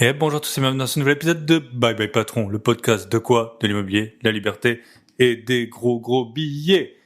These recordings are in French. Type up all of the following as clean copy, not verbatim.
Et bonjour à tous et bienvenue dans ce nouvel épisode de Bye Bye Patron, le podcast de quoi? De l'immobilier, de la liberté et des gros billets.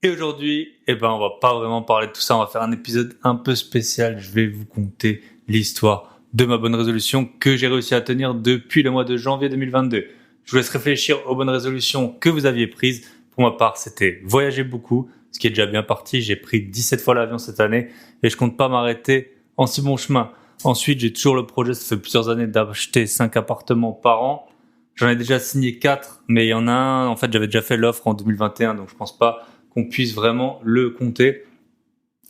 Et aujourd'hui, on va pas vraiment parler de tout ça, on va faire un épisode un peu spécial. Je vais vous conter l'histoire de ma bonne résolution que j'ai réussi à tenir depuis le mois de janvier 2022. Je vous laisse réfléchir aux bonnes résolutions que vous aviez prises. Pour ma part, c'était voyager beaucoup, ce qui est déjà bien parti. J'ai pris 17 fois l'avion cette année et je compte pas m'arrêter en si bon chemin. Ensuite, j'ai toujours le projet, ça fait plusieurs années, d'acheter 5 appartements par an. J'en ai déjà signé 4, mais il y en a un, en fait, j'avais déjà fait l'offre en 2021, donc je pense pas qu'on puisse vraiment le compter.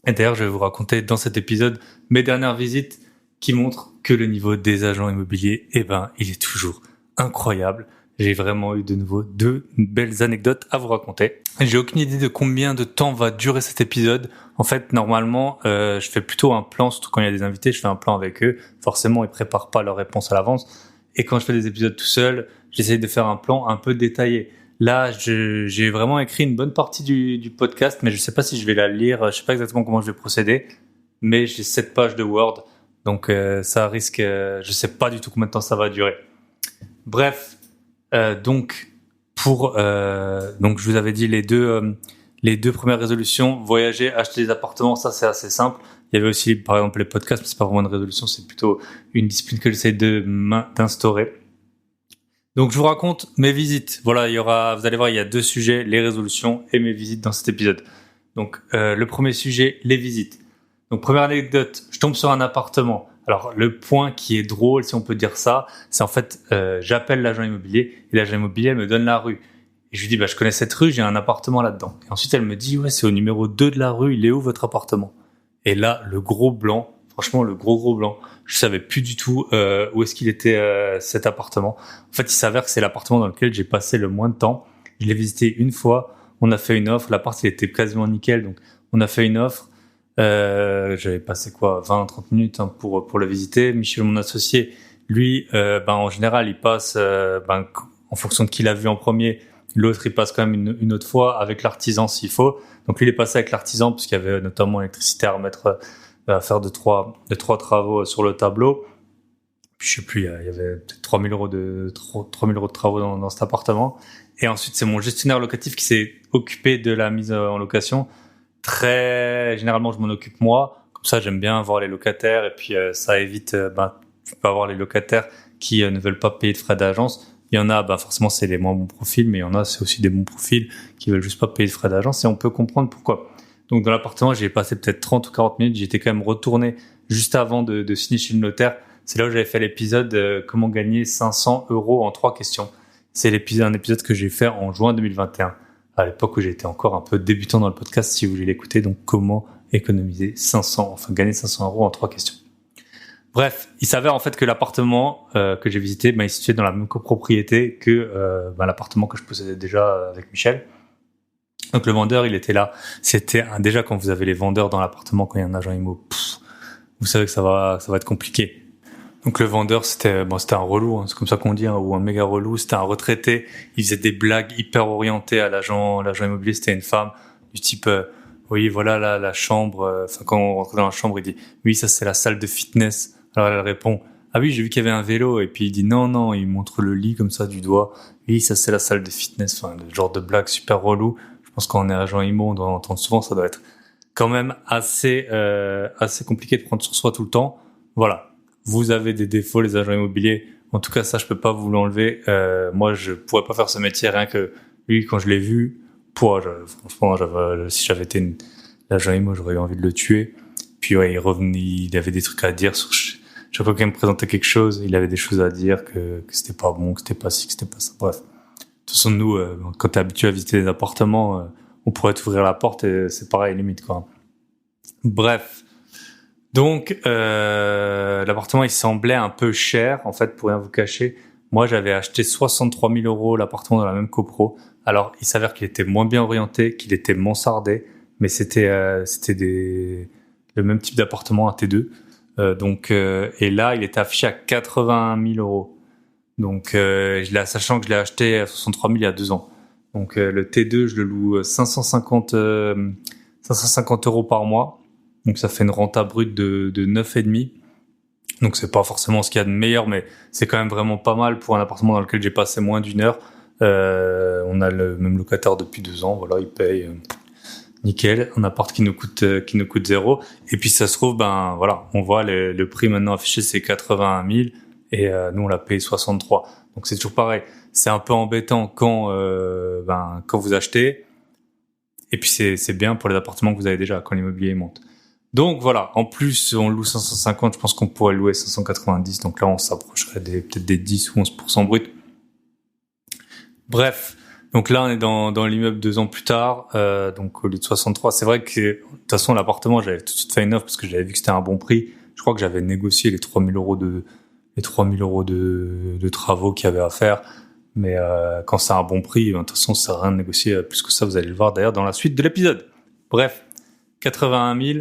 Et d'ailleurs, je vais vous raconter dans cet épisode mes dernières visites qui montrent que le niveau des agents immobiliers, il est toujours incroyable. J'ai vraiment eu de nouveau 2 belles anecdotes à vous raconter. J'ai aucune idée de combien de temps va durer cet épisode. En fait, normalement, je fais plutôt un plan, surtout quand il y a des invités, je fais un plan avec eux. Forcément, ils préparent pas leurs réponses à l'avance. Et quand je fais des épisodes tout seul, j'essaye de faire un plan un peu détaillé. Là, j'ai vraiment écrit une bonne partie du podcast, mais je sais pas si je vais la lire. Je sais pas exactement comment je vais procéder, mais j'ai 7 pages de Word. Donc, ça risque, je sais pas du tout combien de temps ça va durer. Bref. Donc je vous avais dit les deux premières résolutions, voyager, acheter des appartements, ça c'est assez simple. Il y avait aussi par exemple les podcasts, mais c'est pas vraiment une résolution, c'est plutôt une discipline que j'essaie d'instaurer. Donc je vous raconte mes visites. Voilà, vous allez voir, il y a 2 sujets, les résolutions et mes visites dans cet épisode. Donc le premier sujet, les visites. Donc première anecdote, je tombe sur un appartement. Alors le point qui est drôle, si on peut dire ça, c'est en fait j'appelle l'agent immobilier et l'agent immobilier me donne la rue. Et je lui dis je connais cette rue, j'ai un appartement là-dedans. Et ensuite elle me dit ouais, c'est au numéro 2 de la rue, il est où votre appartement? Et là le gros blanc, franchement le gros blanc. Je savais plus du tout où est-ce qu'il était cet appartement. En fait, il s'avère que c'est l'appartement dans lequel j'ai passé le moins de temps. Je l'ai visité une fois, on a fait une offre, l'appart il était quasiment nickel, donc on a fait une offre. J'avais passé 20-30 minutes pour le visiter. Michel, mon associé, lui, en général, il passe en fonction de qui l'a vu en premier. L'autre, il passe quand même une autre fois avec l'artisan s'il faut. Donc lui, il est passé avec l'artisan parce qu'il y avait notamment l'électricité à remettre, à faire de trois travaux sur le tableau. Puis je sais plus, il y avait peut-être 3 000 euros de travaux dans cet appartement. Et ensuite, c'est mon gestionnaire locatif qui s'est occupé de la mise en location. Très généralement, je m'en occupe moi. Comme ça, j'aime bien voir les locataires et puis ça évite. Tu peux avoir les locataires qui ne veulent pas payer de frais d'agence. Il y en a, forcément, c'est les moins bons profils, mais il y en a, c'est aussi des bons profils qui veulent juste pas payer de frais d'agence et on peut comprendre pourquoi. Donc, dans l'appartement, j'ai passé peut-être 30 ou 40 minutes. J'étais quand même retourné juste avant de signer chez le notaire. C'est là où j'avais fait l'épisode comment gagner 500 euros en 3 questions. C'est un épisode que j'ai fait en juin 2021. À l'époque où j'étais encore un peu débutant dans le podcast, si vous voulez l'écouter. Donc, comment économiser gagner 500 euros en 3 questions. Bref, il s'avère en fait que l'appartement que j'ai visité, il est situé dans la même copropriété que l'appartement que je possédais déjà avec Michel. Donc, le vendeur, il était là. C'était déjà quand vous avez les vendeurs dans l'appartement, quand il y a un agent immo, vous savez que ça va être compliqué. Donc le vendeur, c'était un relou, c'est comme ça qu'on dit, ou un méga relou. C'était un retraité. Il faisait des blagues hyper orientées à l'agent immobilier. C'était une femme du type, oui, voilà la chambre. Quand on rentrait dans la chambre, il dit, oui, ça c'est la salle de fitness. Alors elle répond, ah oui, j'ai vu qu'il y avait un vélo. Et puis il dit, non, il montre le lit comme ça du doigt. Oui, ça c'est la salle de fitness. Le genre de blague super relou. Je pense qu'on est agent immo, on doit en entendre souvent. Ça doit être quand même assez compliqué de prendre sur soi tout le temps. Voilà. Vous avez des défauts, les agents immobiliers. En tout cas, ça, je peux pas vous l'enlever. Moi, je pourrais pas faire ce métier, rien que lui, quand je l'ai vu, franchement, si j'avais été l'agent immo, j'aurais eu envie de le tuer. Puis ouais, il revenait, il avait des trucs à dire sur chaque fois qu'il me présentait quelque chose, il avait des choses à dire que c'était pas bon, que c'était pas ci, que c'était pas ça. Bref. De toute façon, nous, quand t'es habitué à visiter des appartements, on pourrait t'ouvrir la porte et c'est pareil, limite, quoi. Bref. Donc, l'appartement, il semblait un peu cher, en fait, pour rien vous cacher. Moi, j'avais acheté 63 000 euros l'appartement dans la même copro. Alors, il s'avère qu'il était moins bien orienté, qu'il était mansardé, mais c'était le même type d'appartement, un T2. Et là, il était affiché à 81 000 euros. Donc, sachant que je l'ai acheté à 63 000 il y a 2 ans. Donc, le T2, je le loue 550 euros par mois. Donc ça fait une renta brute de 9,5. Donc c'est pas forcément ce qu'il y a de meilleur, mais c'est quand même vraiment pas mal pour un appartement dans lequel j'ai passé moins d'une heure. On a le même locataire depuis 2 ans, voilà, il paye nickel, un appart qui nous coûte 0. Et puis ça se trouve, ben voilà, on voit le prix maintenant affiché, c'est 81 000 et nous on l'a payé 63. Donc c'est toujours pareil, c'est un peu embêtant quand vous achetez. Et puis c'est bien pour les appartements que vous avez déjà quand l'immobilier monte. Donc voilà, en plus on loue 550, je pense qu'on pourrait louer 590, donc là on s'approcherait peut-être des 10 ou 11% brut. Bref, donc là on est dans l'immeuble 2 ans plus tard, donc au lieu de 63, c'est vrai que de toute façon l'appartement j'avais tout de suite fait une offre parce que j'avais vu que c'était un bon prix. Je crois que j'avais négocié les 3 000 euros de travaux qu'il y avait à faire, mais quand c'est un bon prix, de toute façon ça sert à rien de négocier plus que ça, vous allez le voir d'ailleurs dans la suite de l'épisode. Bref, 81 000.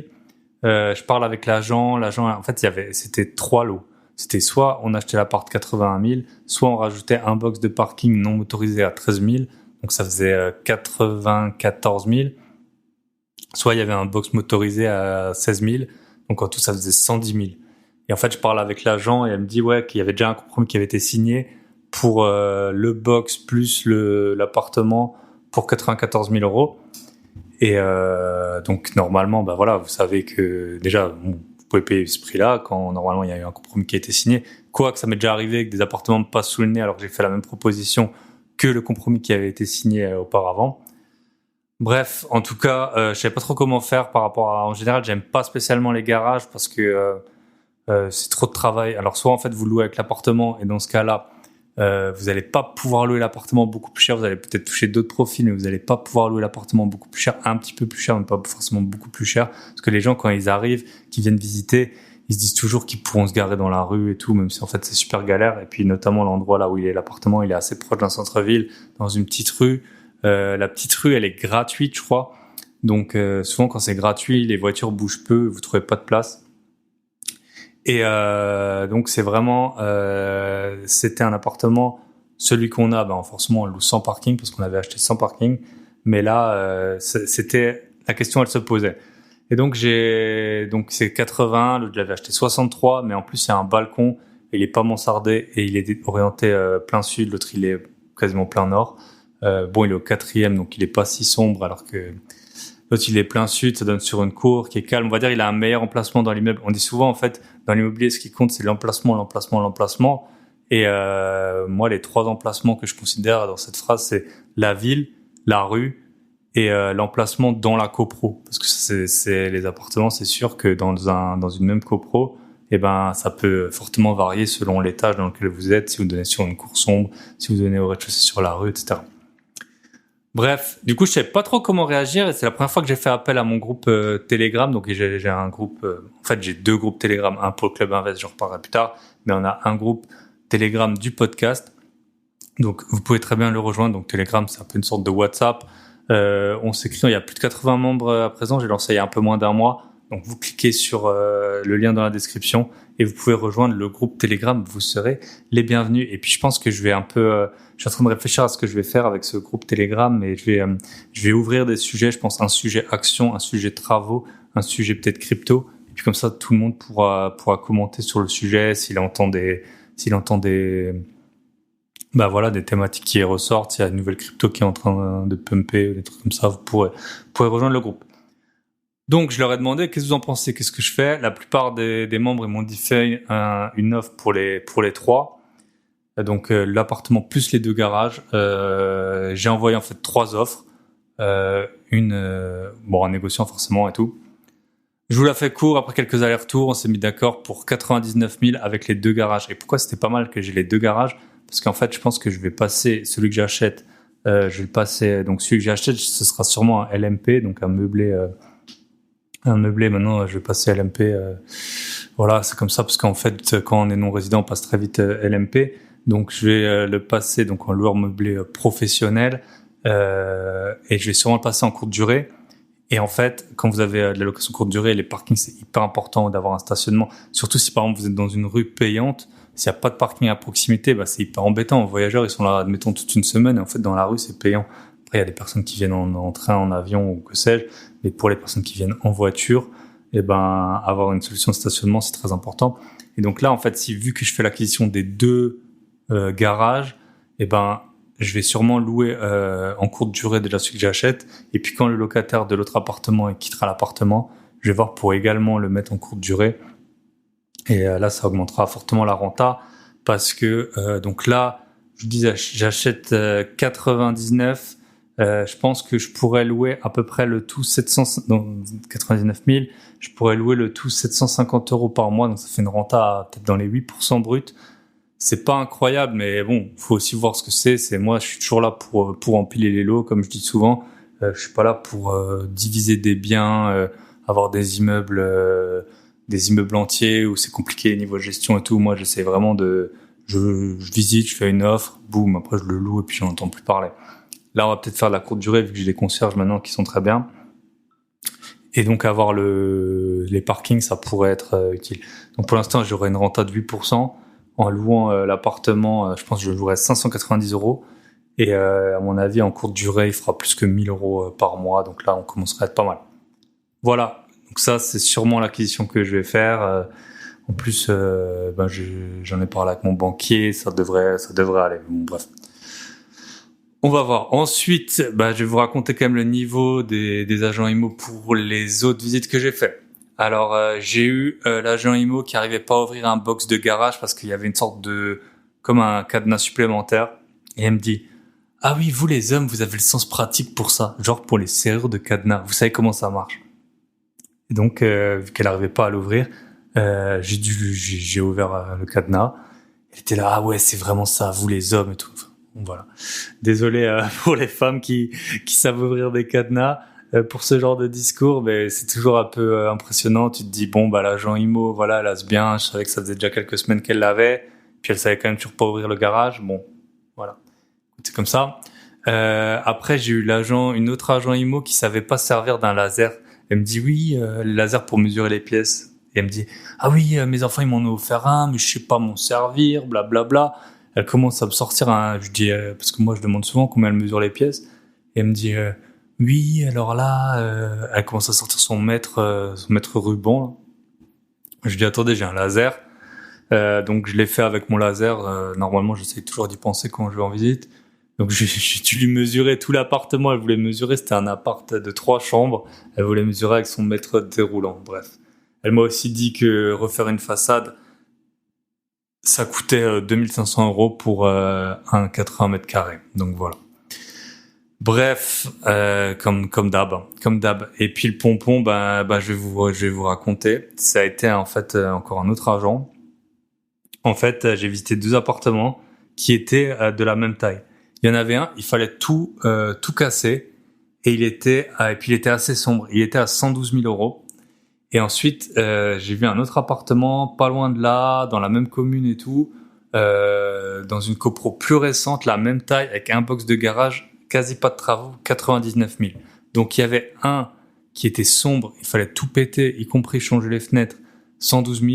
Je parle avec l'agent. En fait, c'était 3 lots. C'était soit on achetait l'appart 81 000, soit on rajoutait un box de parking non motorisé à 13 000. Donc ça faisait 94 000. Soit il y avait un box motorisé à 16 000. Donc en tout, ça faisait 110 000. Et en fait, je parle avec l'agent et elle me dit qu'il y avait déjà un compromis qui avait été signé pour le box plus l'appartement pour 94 000 euros. Et donc normalement, vous savez que déjà vous pouvez payer ce prix-là quand normalement il y a eu un compromis qui a été signé. Quoique ça m'est déjà arrivé que des appartements me passent sous le nez alors que j'ai fait la même proposition que le compromis qui avait été signé auparavant. Bref, en tout cas, je savais pas trop comment faire par rapport à. En général, j'aime pas spécialement les garages parce que c'est trop de travail. Alors soit en fait vous louez avec l'appartement et dans ce cas-là, vous allez pas pouvoir louer l'appartement beaucoup plus cher, vous allez peut-être toucher d'autres profils, mais vous allez pas pouvoir louer l'appartement beaucoup plus cher, un petit peu plus cher, mais pas forcément beaucoup plus cher, parce que les gens quand ils arrivent, qui viennent visiter, ils se disent toujours qu'ils pourront se garer dans la rue et tout, même si en fait c'est super galère. Et puis notamment l'endroit là où il est l'appartement, il est assez proche d'un centre-ville, dans une petite rue. La petite rue, elle est gratuite, je crois. Donc souvent quand c'est gratuit, les voitures bougent peu, vous trouvez pas de place. Et donc c'est vraiment c'était un appartement, celui qu'on a, forcément on loue sans parking parce qu'on avait acheté sans parking, mais là c'était la question, elle se posait. Et donc c'est 80, l'autre je l'avais acheté 63, mais en plus il y a un balcon, il est pas mansardé et il est orienté plein sud, l'autre il est quasiment plein nord. Il est au 4e, donc il est pas si sombre, alors que l'autre, il est plein sud, ça donne sur une cour qui est calme. On va dire il a un meilleur emplacement dans l'immeuble. On dit souvent, en fait, dans l'immobilier, ce qui compte, c'est l'emplacement. Et moi, les 3 emplacements que je considère dans cette phrase, c'est la ville, la rue et l'emplacement dans la copro. Parce que c'est les appartements, c'est sûr que dans une même copro, ça peut fortement varier selon l'étage dans lequel vous êtes, si vous donnez sur une cour sombre, si vous donnez au rez-de-chaussée sur la rue, etc. Bref, du coup, je savais pas trop comment réagir et c'est la première fois que j'ai fait appel à mon groupe Telegram. Donc j'ai un groupe, en fait j'ai 2 groupes Telegram, un pour le Club Invest, j'en reparlerai plus tard, mais on a un groupe Telegram du podcast. Donc vous pouvez très bien le rejoindre. Donc Telegram, c'est un peu une sorte de WhatsApp. On s'écrit, il y a plus de 80 membres à présent, j'ai lancé il y a un peu moins d'un mois. Donc vous cliquez sur le lien dans la description et vous pouvez rejoindre le groupe Telegram, vous serez les bienvenus. Et puis je pense que je vais je suis en train de réfléchir à ce que je vais faire avec ce groupe Telegram, et je vais ouvrir des sujets, je pense un sujet action, un sujet travaux, un sujet peut-être crypto, et puis comme ça tout le monde pourra commenter sur le sujet s'il entend des des thématiques qui ressortent, s'il y a une nouvelle crypto qui est en train de pumper ou des trucs comme ça, vous pourrez rejoindre le groupe. Donc, je leur ai demandé, qu'est-ce que vous en pensez? Qu'est-ce que je fais? La plupart des membres, ils m'ont dit, fais une offre pour les 3. Donc, l'appartement plus les 2 garages. J'ai envoyé, en fait, 3 offres. En négociant forcément et tout. Je vous la fais court. Après quelques allers-retours, on s'est mis d'accord pour 99 000 avec les 2 garages. Et pourquoi c'était pas mal que j'ai les 2 garages? Parce qu'en fait, je pense que je vais passer celui que j'achète. Je vais le passer. Donc, celui que j'achète, ce sera sûrement un LMP, donc un meublé. Maintenant je vais passer LMP, voilà, c'est comme ça parce qu'en fait quand on est non résident on passe très vite LMP, donc je vais le passer donc en loueur meublé professionnel, et je vais sûrement le passer en courte durée. Et en fait quand vous avez de la location courte durée, les parkings c'est hyper important d'avoir un stationnement, surtout si par exemple vous êtes dans une rue payante. S'il n'y a pas de parking à proximité, c'est hyper embêtant. Les voyageurs ils sont là admettons toute une semaine et en fait dans la rue c'est payant. Après, il y a des personnes qui viennent en train, en avion ou que sais-je, mais pour les personnes qui viennent en voiture, avoir une solution de stationnement, c'est très important. Et donc là, en fait, vu que je fais l'acquisition des deux garages, je vais sûrement louer en courte durée déjà celui que j'achète. Et puis quand le locataire de l'autre appartement quittera l'appartement, je vais voir pour également le mettre en courte durée. Et là, ça augmentera fortement la renta parce que donc là, je vous disais, j'achète 99. Je pense que je pourrais louer à peu près le tout 99 000. Je pourrais louer le tout 750 € par mois, donc ça fait une renta peut-être dans les 8% bruts. C'est pas incroyable, mais bon, faut aussi voir ce que c'est. C'est moi, je suis toujours là pour empiler les lots, comme je dis souvent. Je suis pas là pour diviser des biens, avoir des immeubles entiers où c'est compliqué niveau gestion et tout. Moi, j'essaie vraiment je visite, je fais une offre, boum, après je le loue et puis j'en entends plus parler. Là, on va peut-être faire de la courte durée vu que j'ai des concierges maintenant qui sont très bien. Et donc avoir les parkings, ça pourrait être utile. Donc pour l'instant, j'aurai une renta de 8%. En louant l'appartement, je pense que je louerai 590 €. Et à mon avis, en courte durée, il fera plus que 1000 € par mois. Donc là, on commencerait à être pas mal. Voilà. Donc ça, c'est sûrement l'acquisition que je vais faire. En plus, j'en ai parlé avec mon banquier. Ça devrait aller. Bon, bref. On va voir. Ensuite, je vais vous raconter quand même le niveau des agents IMO pour les autres visites que j'ai fait. Alors, j'ai eu l'agent IMO qui arrivait pas à ouvrir un box de garage parce qu'il y avait une sorte comme un cadenas supplémentaire. Et elle me dit, ah oui, vous les hommes, vous avez le sens pratique pour ça, genre pour les serrures de cadenas. Vous savez comment ça marche. Et donc, vu qu'elle arrivait pas à l'ouvrir, j'ai ouvert le cadenas. Elle était là, ah ouais, c'est vraiment ça, vous les hommes et tout. Enfin, bon, voilà. Désolé pour les femmes qui savent ouvrir des cadenas. Pour ce genre de discours, mais c'est toujours un peu impressionnant. Tu te dis, bon, l'agent IMO, voilà, elle a bien. Je savais que ça faisait déjà quelques semaines qu'elle l'avait. Puis elle savait quand même toujours pas ouvrir le garage. Bon, voilà. C'est comme ça. Après, j'ai eu une autre agent IMO qui savait pas se servir d'un laser. Elle me dit, oui, le laser pour mesurer les pièces. Et elle me dit, ah oui, mes enfants, ils m'en ont offert un, mais je sais pas m'en servir, blablabla. Elle commence à me sortir je dis, parce que moi, je demande souvent combien elle mesure les pièces. Et elle me dit, oui, alors là, elle commence à sortir son mètre ruban. Je lui dis, attendez, j'ai un laser. Donc, je l'ai fait avec mon laser. Normalement, j'essaie toujours d'y penser quand je vais en visite. Donc, j'ai dû lui mesurer tout l'appartement. Elle voulait mesurer, c'était un appart de 3 chambres. Elle voulait mesurer avec son mètre déroulant. Bref. Elle m'a aussi dit que refaire une façade, ça coûtait 2500 € pour un 80 mètres carrés. Donc, voilà. Bref, comme d'hab. Et puis le pompon, je vais vous raconter. Ça a été en fait encore un autre agent. En fait, j'ai visité 2 appartements qui étaient de la même taille. Il y en avait un, il fallait tout casser, et il était assez sombre. Il était à 112 000 €. Et ensuite, j'ai vu un autre appartement pas loin de là, dans la même commune et tout, dans une copro plus récente, la même taille, avec un box de garage. Quasi pas de travaux, 99 000. Donc il y avait un qui était sombre, il fallait tout péter, y compris changer les fenêtres, 112 000,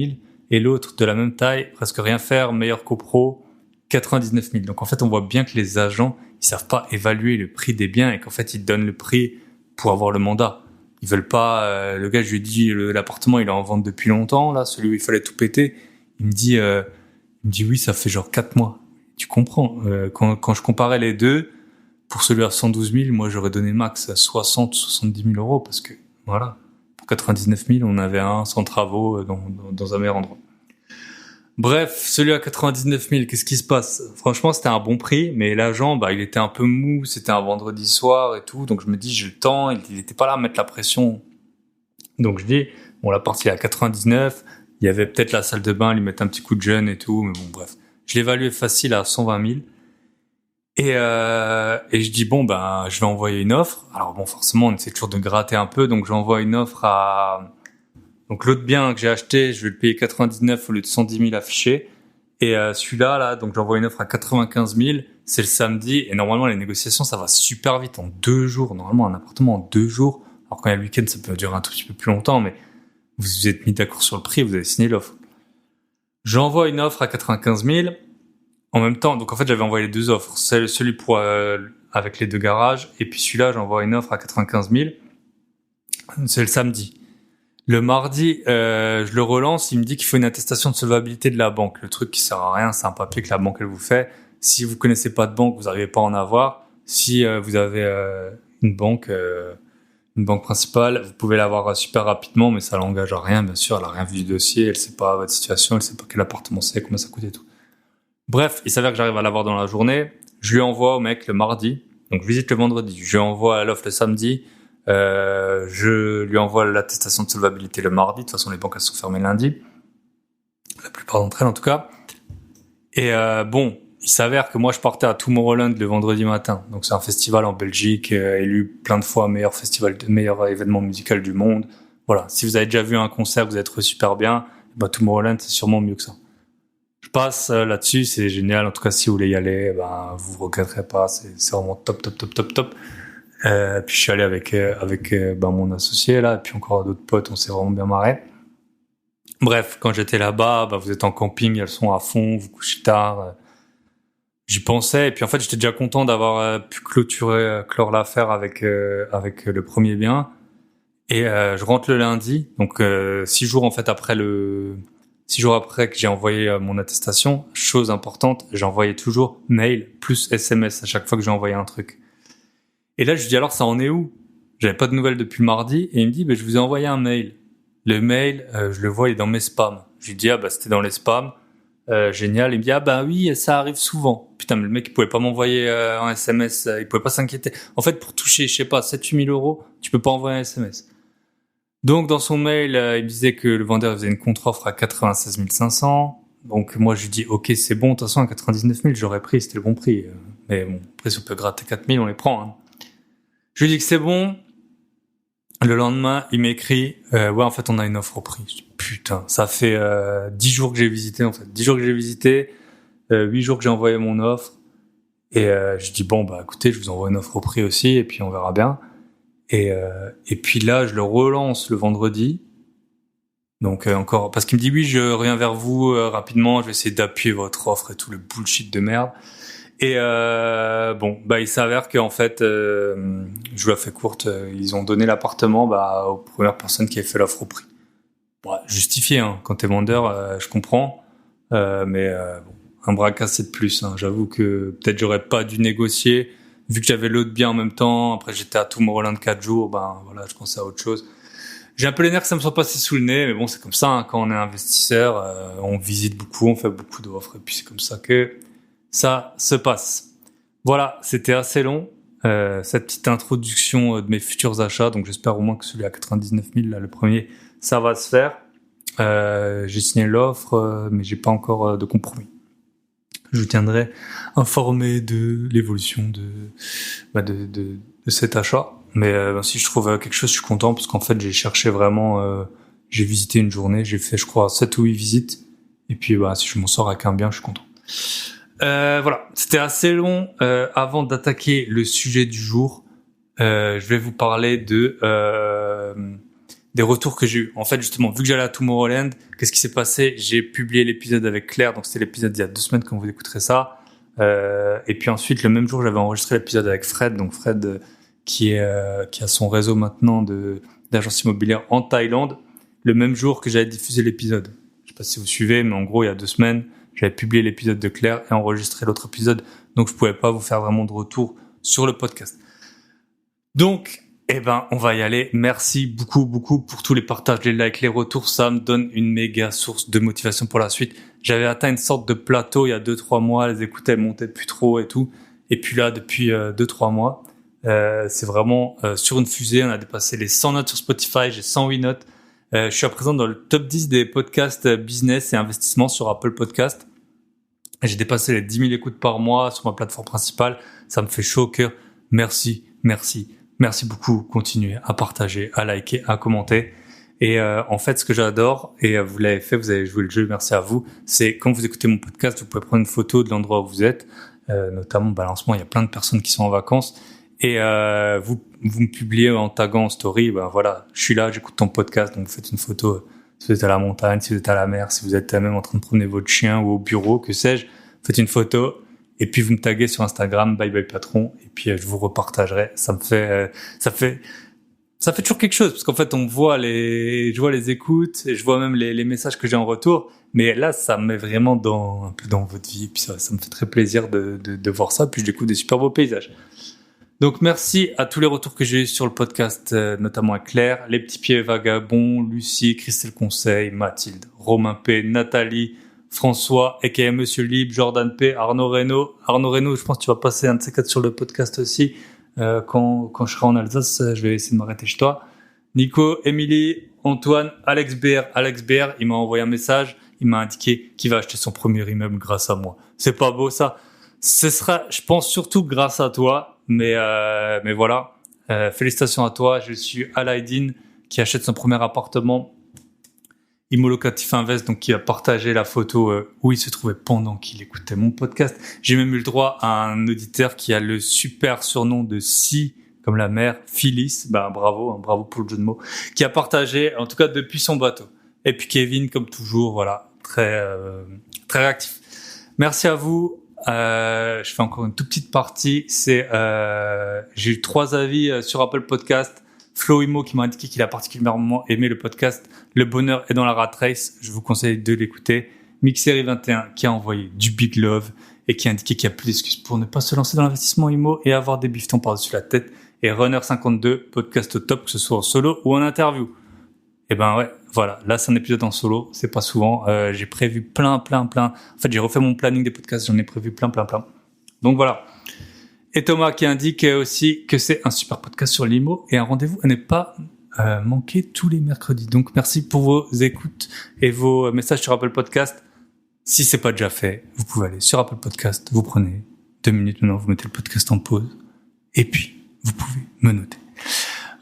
et l'autre de la même taille, presque rien faire, meilleur copro, 99 000. Donc en fait, on voit bien que les agents, ils savent pas évaluer le prix des biens et qu'en fait, ils donnent le prix pour avoir le mandat. Ils veulent pas. Le gars, je lui ai dit, l'appartement, il est en vente depuis longtemps, là, celui où il fallait tout péter. Il me dit oui, ça fait genre 4 mois. Tu comprends quand je comparais les deux. Pour celui à 112 000, moi, j'aurais donné max à 70 000 € parce que, voilà, pour 99 000, on avait un sans travaux dans un meilleur endroit. Bref, celui à 99 000, qu'est-ce qui se passe? Franchement, c'était un bon prix, mais l'agent, il était un peu mou, c'était un vendredi soir et tout, donc je me dis, j'ai le temps, il était pas là à mettre la pression. Donc je dis, bon, la partie est à 99, il y avait peut-être la salle de bain, lui mettre un petit coup de jeune et tout, mais bon, bref. Je l'évaluais facile à 120 000. Et je dis je vais envoyer une offre. Alors bon, forcément on essaie toujours de gratter un peu, donc j'envoie une offre donc l'autre bien que j'ai acheté, je vais le payer 99 au lieu de 110 000 affichés. Et celui-là là, donc j'envoie une offre à 95 000. C'est le samedi et normalement les négociations ça va super vite en 2 jours. Normalement un appartement en 2 jours. Alors quand il y a le week-end ça peut durer un tout petit peu plus longtemps, mais vous vous êtes mis d'accord sur le prix, vous avez signé l'offre. J'envoie une offre à 95 000. En même temps, donc en fait j'avais envoyé les 2 offres, celui pour avec les 2 garages, et puis celui-là j'envoie une offre à 95 000. C'est le samedi. Le mardi, je le relance, il me dit qu'il faut une attestation de solvabilité de la banque. Le truc qui sert à rien, c'est un papier que la banque elle vous fait. Si vous connaissez pas de banque, vous n'arrivez pas à en avoir. Si vous avez une banque principale, vous pouvez l'avoir super rapidement, mais ça l'engage à rien, bien sûr. Elle a rien vu du dossier, elle sait pas votre situation, elle sait pas quel appartement c'est, combien ça coûte et tout. Bref, il s'avère que j'arrive à l'avoir dans la journée. Je lui envoie au mec le mardi, donc je visite le vendredi. Je lui envoie l'offre le samedi. Je lui envoie l'attestation de solvabilité le mardi. De toute façon, les banques elles sont fermées lundi, la plupart d'entre elles en tout cas. Et bon, il s'avère que moi je partais à Tomorrowland le vendredi matin. Donc c'est un festival en Belgique, élu plein de fois meilleur événement musical du monde. Voilà, si vous avez déjà vu un concert, vous êtes super bien, bah Tomorrowland c'est sûrement mieux que ça. Je passe là-dessus, c'est génial. En tout cas, si vous voulez y aller, ben vous regretterez pas. C'est vraiment top. Puis je suis allé avec mon associé là, et puis encore d'autres potes. On s'est vraiment bien marré. Bref, quand j'étais là-bas, vous êtes en camping, elles sont à fond, vous couchez tard. J'y pensais, et puis en fait, j'étais déjà content d'avoir pu clore l'affaire avec le premier bien. Et je rentre le lundi, donc 6 jours en fait après 6 jours après que j'ai envoyé mon attestation. Chose importante, j'ai envoyé toujours mail plus SMS à chaque fois que j'ai envoyé un truc. Et là, je lui dis alors ça en est où ? J'avais pas de nouvelles depuis le mardi, et il me dit je vous ai envoyé un mail. Le mail, je le vois, il est dans mes spams. Je lui dis c'était dans les spams. Génial. Il me dit oui, ça arrive souvent. Putain, mais le mec il pouvait pas m'envoyer un SMS, il pouvait pas s'inquiéter. En fait, pour toucher, je sais pas, 7-8 000 euros, tu peux pas envoyer un SMS. Donc dans son mail, il me disait que le vendeur faisait une contre-offre à 96 500. Donc moi je lui dis ok, c'est bon, de toute façon à 99 000 j'aurais pris, c'était le bon prix. Mais bon, après si on peut gratter 4 000, on les prend. Hein. Je lui dis que c'est bon. Le lendemain, il m'écrit en fait on a une offre au prix. Je dis, putain, ça fait 10 jours que j'ai visité en fait. 10 jours que j'ai visité, 8 jours que j'ai envoyé mon offre. Et je dis écoutez, je vous envoie une offre au prix aussi et puis on verra bien. Et puis là, je le relance le vendredi. Donc encore parce qu'il me dit oui, je reviens vers vous rapidement, je vais essayer d'appuyer votre offre et tout le bullshit de merde. Et il s'avère qu'en fait, je vous la fais courte, ils ont donné l'appartement aux premières personnes qui avaient fait l'offre au prix. Justifié, hein. Quand t'es vendeur, je comprends, mais un bras cassé de plus. Hein. J'avoue que peut-être j'aurais pas dû négocier, vu que j'avais l'autre bien en même temps. Après, j'étais à Tomorrowland 4 jours, je pensais à autre chose. J'ai un peu les nerfs que ça me soit passé sous le nez, mais bon, c'est comme ça. Hein. Quand on est investisseur, on visite beaucoup, on fait beaucoup d'offres, et puis c'est comme ça que ça se passe. Voilà, c'était assez long, cette petite introduction de mes futurs achats. Donc j'espère au moins que celui à 99 000, là, le premier, ça va se faire. J'ai signé l'offre, mais j'ai pas encore de compromis. Je vous tiendrai informé de l'évolution de cet achat. Mais si je trouve quelque chose, je suis content parce qu'en fait, j'ai cherché vraiment. J'ai visité une journée, j'ai fait, je crois, 7 ou 8 visites. Et puis, si je m'en sors avec un bien, je suis content. Voilà, c'était assez long. Avant d'attaquer le sujet du jour, je vais vous parler des retours que j'ai eu. En fait, justement, vu que j'allais à Tomorrowland, qu'est-ce qui s'est passé ? J'ai publié l'épisode avec Claire, donc c'était l'épisode d'il y a 2 semaines quand vous écouterez ça. Et puis ensuite, le même jour, j'avais enregistré l'épisode avec Fred, donc Fred qui a son réseau maintenant d'agences immobilières en Thaïlande, le même jour que j'avais diffusé l'épisode. Je sais pas si vous suivez, mais en gros, il y a 2 semaines, j'avais publié l'épisode de Claire et enregistré l'autre épisode, donc je pouvais pas vous faire vraiment de retour sur le podcast. Donc, on va y aller. Merci beaucoup pour tous les partages, les likes, les retours. Ça me donne une méga source de motivation pour la suite. J'avais atteint une sorte de plateau il y a 2-3 mois. Les écoutes, elles montaient plus trop et tout. Et puis là, depuis 2-3 mois, c'est vraiment sur une fusée. On a dépassé les 100 notes sur Spotify. J'ai 108 notes. Je suis à présent dans le top 10 des podcasts business et investissement sur Apple Podcast. J'ai dépassé les 10 000 écoutes par mois sur ma plateforme principale. Ça me fait chaud au cœur. Merci beaucoup. Continuez à partager, à liker, à commenter. Et en fait, ce que j'adore, et vous l'avez fait, vous avez joué le jeu, merci à vous, c'est quand vous écoutez mon podcast, vous pouvez prendre une photo de l'endroit où vous êtes. Notamment, en ce moment, il y a plein de personnes qui sont en vacances. Et vous me publiez en taguant en story, je suis là, j'écoute ton podcast, donc vous faites une photo. Si vous êtes à la montagne, si vous êtes à la mer, si vous êtes même en train de promener votre chien ou au bureau, que sais-je, faites une photo. Et puis vous me taguez sur Instagram, bye bye patron, et puis je vous repartagerai. Ça fait ça fait toujours quelque chose parce qu'en fait je vois les écoutes et je vois même les messages que j'ai en retour. Mais là, ça me met vraiment un peu dans votre vie. Et puis ça me fait très plaisir de voir ça. Puis je découvre des super beaux paysages. Donc merci à tous les retours que j'ai eu sur le podcast, notamment à Claire, Les Petits Pieds Vagabonds, Lucie, Christelle Conseil, Mathilde, Romain P, Nathalie, François, aka Monsieur Libre, Jordan P, Arnaud Reynaud. Arnaud Reynaud, je pense que tu vas passer un de ces quatre sur le podcast aussi. Quand je serai en Alsace, je vais essayer de m'arrêter chez toi. Nico, Émilie, Antoine, Alex BR, il m'a envoyé un message. Il m'a indiqué qu'il va acheter son premier immeuble grâce à moi. C'est pas beau ça? Ce sera, je pense, surtout grâce à toi. Mais voilà. Félicitations à toi. Je suis Alaïdine qui achète son premier appartement. Immo Locatif Invest, donc qui a partagé la photo où il se trouvait pendant qu'il écoutait mon podcast. J'ai même eu le droit à un auditeur qui a le super surnom de Si, comme la mer, Phyllis. Bravo pour le jeu de mots. Qui a partagé, en tout cas depuis son bateau. Et puis Kevin, comme toujours, voilà, très réactif. Merci à vous. Je fais encore une toute petite partie. J'ai eu 3 avis sur Apple Podcast. Flo Imo qui m'a indiqué qu'il a particulièrement aimé le podcast Le Bonheur est dans la Rat Race. Je vous conseille de l'écouter. Mixery21 qui a envoyé du big love et qui a indiqué qu'il n'y a plus d'excuses pour ne pas se lancer dans l'investissement IMO et avoir des bifetons par-dessus la tête. Et Runner52, podcast au top, que ce soit en solo ou en interview. Et ouais, voilà. Là, c'est un épisode en solo. C'est pas souvent. J'ai prévu plein. En fait, j'ai refait mon planning des podcasts. J'en ai prévu plein. Donc voilà. Et Thomas qui indique aussi que c'est un super podcast sur l'IMO et un rendez-vous à ne pas manquer tous les mercredis. Donc merci pour vos écoutes et vos messages sur Apple Podcast. Si c'est pas déjà fait, vous pouvez aller sur Apple Podcast, vous prenez 2 minutes maintenant, vous mettez le podcast en pause et puis vous pouvez me noter.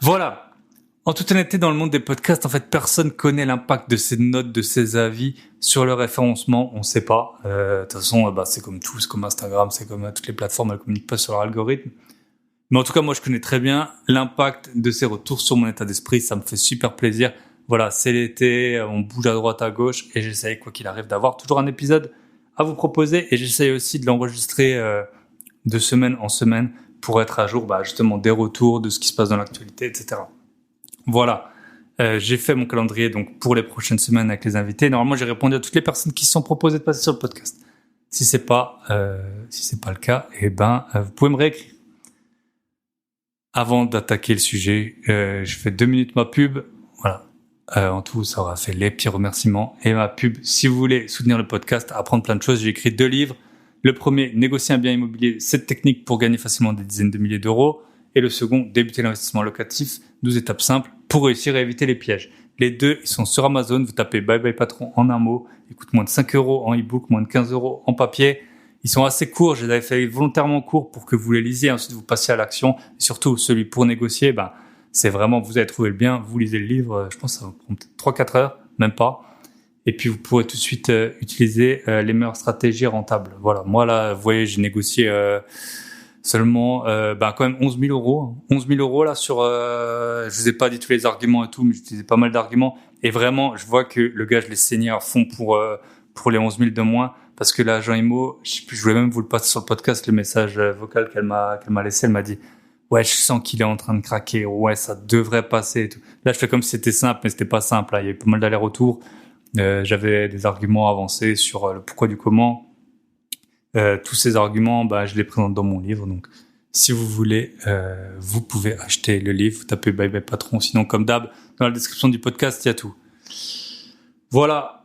Voilà. En toute honnêteté, dans le monde des podcasts, en fait, personne connaît l'impact de ces notes, de ces avis sur le référencement. On sait pas. De toute façon, c'est comme tout, c'est comme Instagram, c'est comme toutes les plateformes, elles communiquent pas sur leur algorithme. Mais en tout cas, moi, je connais très bien l'impact de ces retours sur mon état d'esprit. Ça me fait super plaisir. Voilà, c'est l'été, on bouge à droite, à gauche, et j'essaye, quoi qu'il arrive, d'avoir toujours un épisode à vous proposer. Et j'essaye aussi de l'enregistrer de semaine en semaine pour être à jour, justement, des retours, de ce qui se passe dans l'actualité, etc. Voilà, j'ai fait mon calendrier donc pour les prochaines semaines avec les invités. Normalement, j'ai répondu à toutes les personnes qui se sont proposées de passer sur le podcast. Si c'est pas le cas, vous pouvez me réécrire. Avant d'attaquer le sujet, je fais 2 minutes ma pub. Voilà, en tout, ça aura fait les petits remerciements et ma pub. Si vous voulez soutenir le podcast, apprendre plein de choses, j'ai écrit 2 livres. Le premier, négocier un bien immobilier, 7 techniques pour gagner facilement des dizaines de milliers d'euros. Et le second, débuter l'investissement locatif, 12 étapes simples pour réussir à éviter les pièges. Les 2, ils sont sur Amazon. Vous tapez Bye Bye Patron en un mot. Ils coûtent moins de 5 € en e-book, moins de 15 € en papier. Ils sont assez courts. Je les avais fait volontairement courts pour que vous les lisiez. Ensuite, vous passiez à l'action. Et surtout, celui pour négocier, c'est vraiment, vous allez trouver le bien. Vous lisez le livre. Je pense que ça va prendre peut-être 3-4 heures, même pas. Et puis, vous pourrez tout de suite utiliser les meilleures stratégies rentables. Voilà. Moi, là, vous voyez, j'ai négocié seulement quand même 11 000 €. 11 000 € là sur je vous ai pas dit tous les arguments et tout, mais j'utilisais pas mal d'arguments et vraiment je vois que le gars je l'ai saigné à fond pour les 11 000 de moins parce que l'agent IMO, je voulais même vous le passer sur le podcast, le message vocal qu'elle m'a laissé, elle m'a dit ouais, je sens qu'il est en train de craquer, ouais, ça devrait passer et tout. Là je fais comme si c'était simple, mais c'était pas simple, là. Il y avait pas mal d'allers-retours, j'avais des arguments avancés sur le pourquoi du comment. Tous ces arguments, je les présente dans mon livre. Donc, si vous voulez, vous pouvez acheter le livre. Vous tapez Bye Bye Patron. Sinon, comme d'hab, dans la description du podcast, il y a tout. Voilà,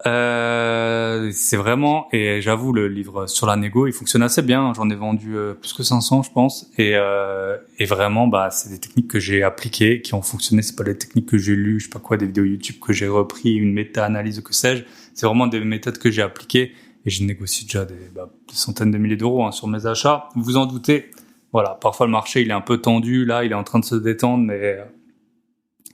c'est vraiment, et j'avoue, le livre sur la négo, il fonctionne assez bien. J'en ai vendu plus que 500, je pense. Et vraiment, c'est des techniques que j'ai appliquées, qui ont fonctionné. C'est pas des techniques que j'ai lues, je sais pas quoi, des vidéos YouTube que j'ai repris, une méta-analyse ou que sais-je. C'est vraiment des méthodes que j'ai appliquées. Et je négocie déjà des centaines de milliers d'euros sur mes achats. Vous vous en doutez. Voilà, parfois le marché il est un peu tendu. Là, il est en train de se détendre, mais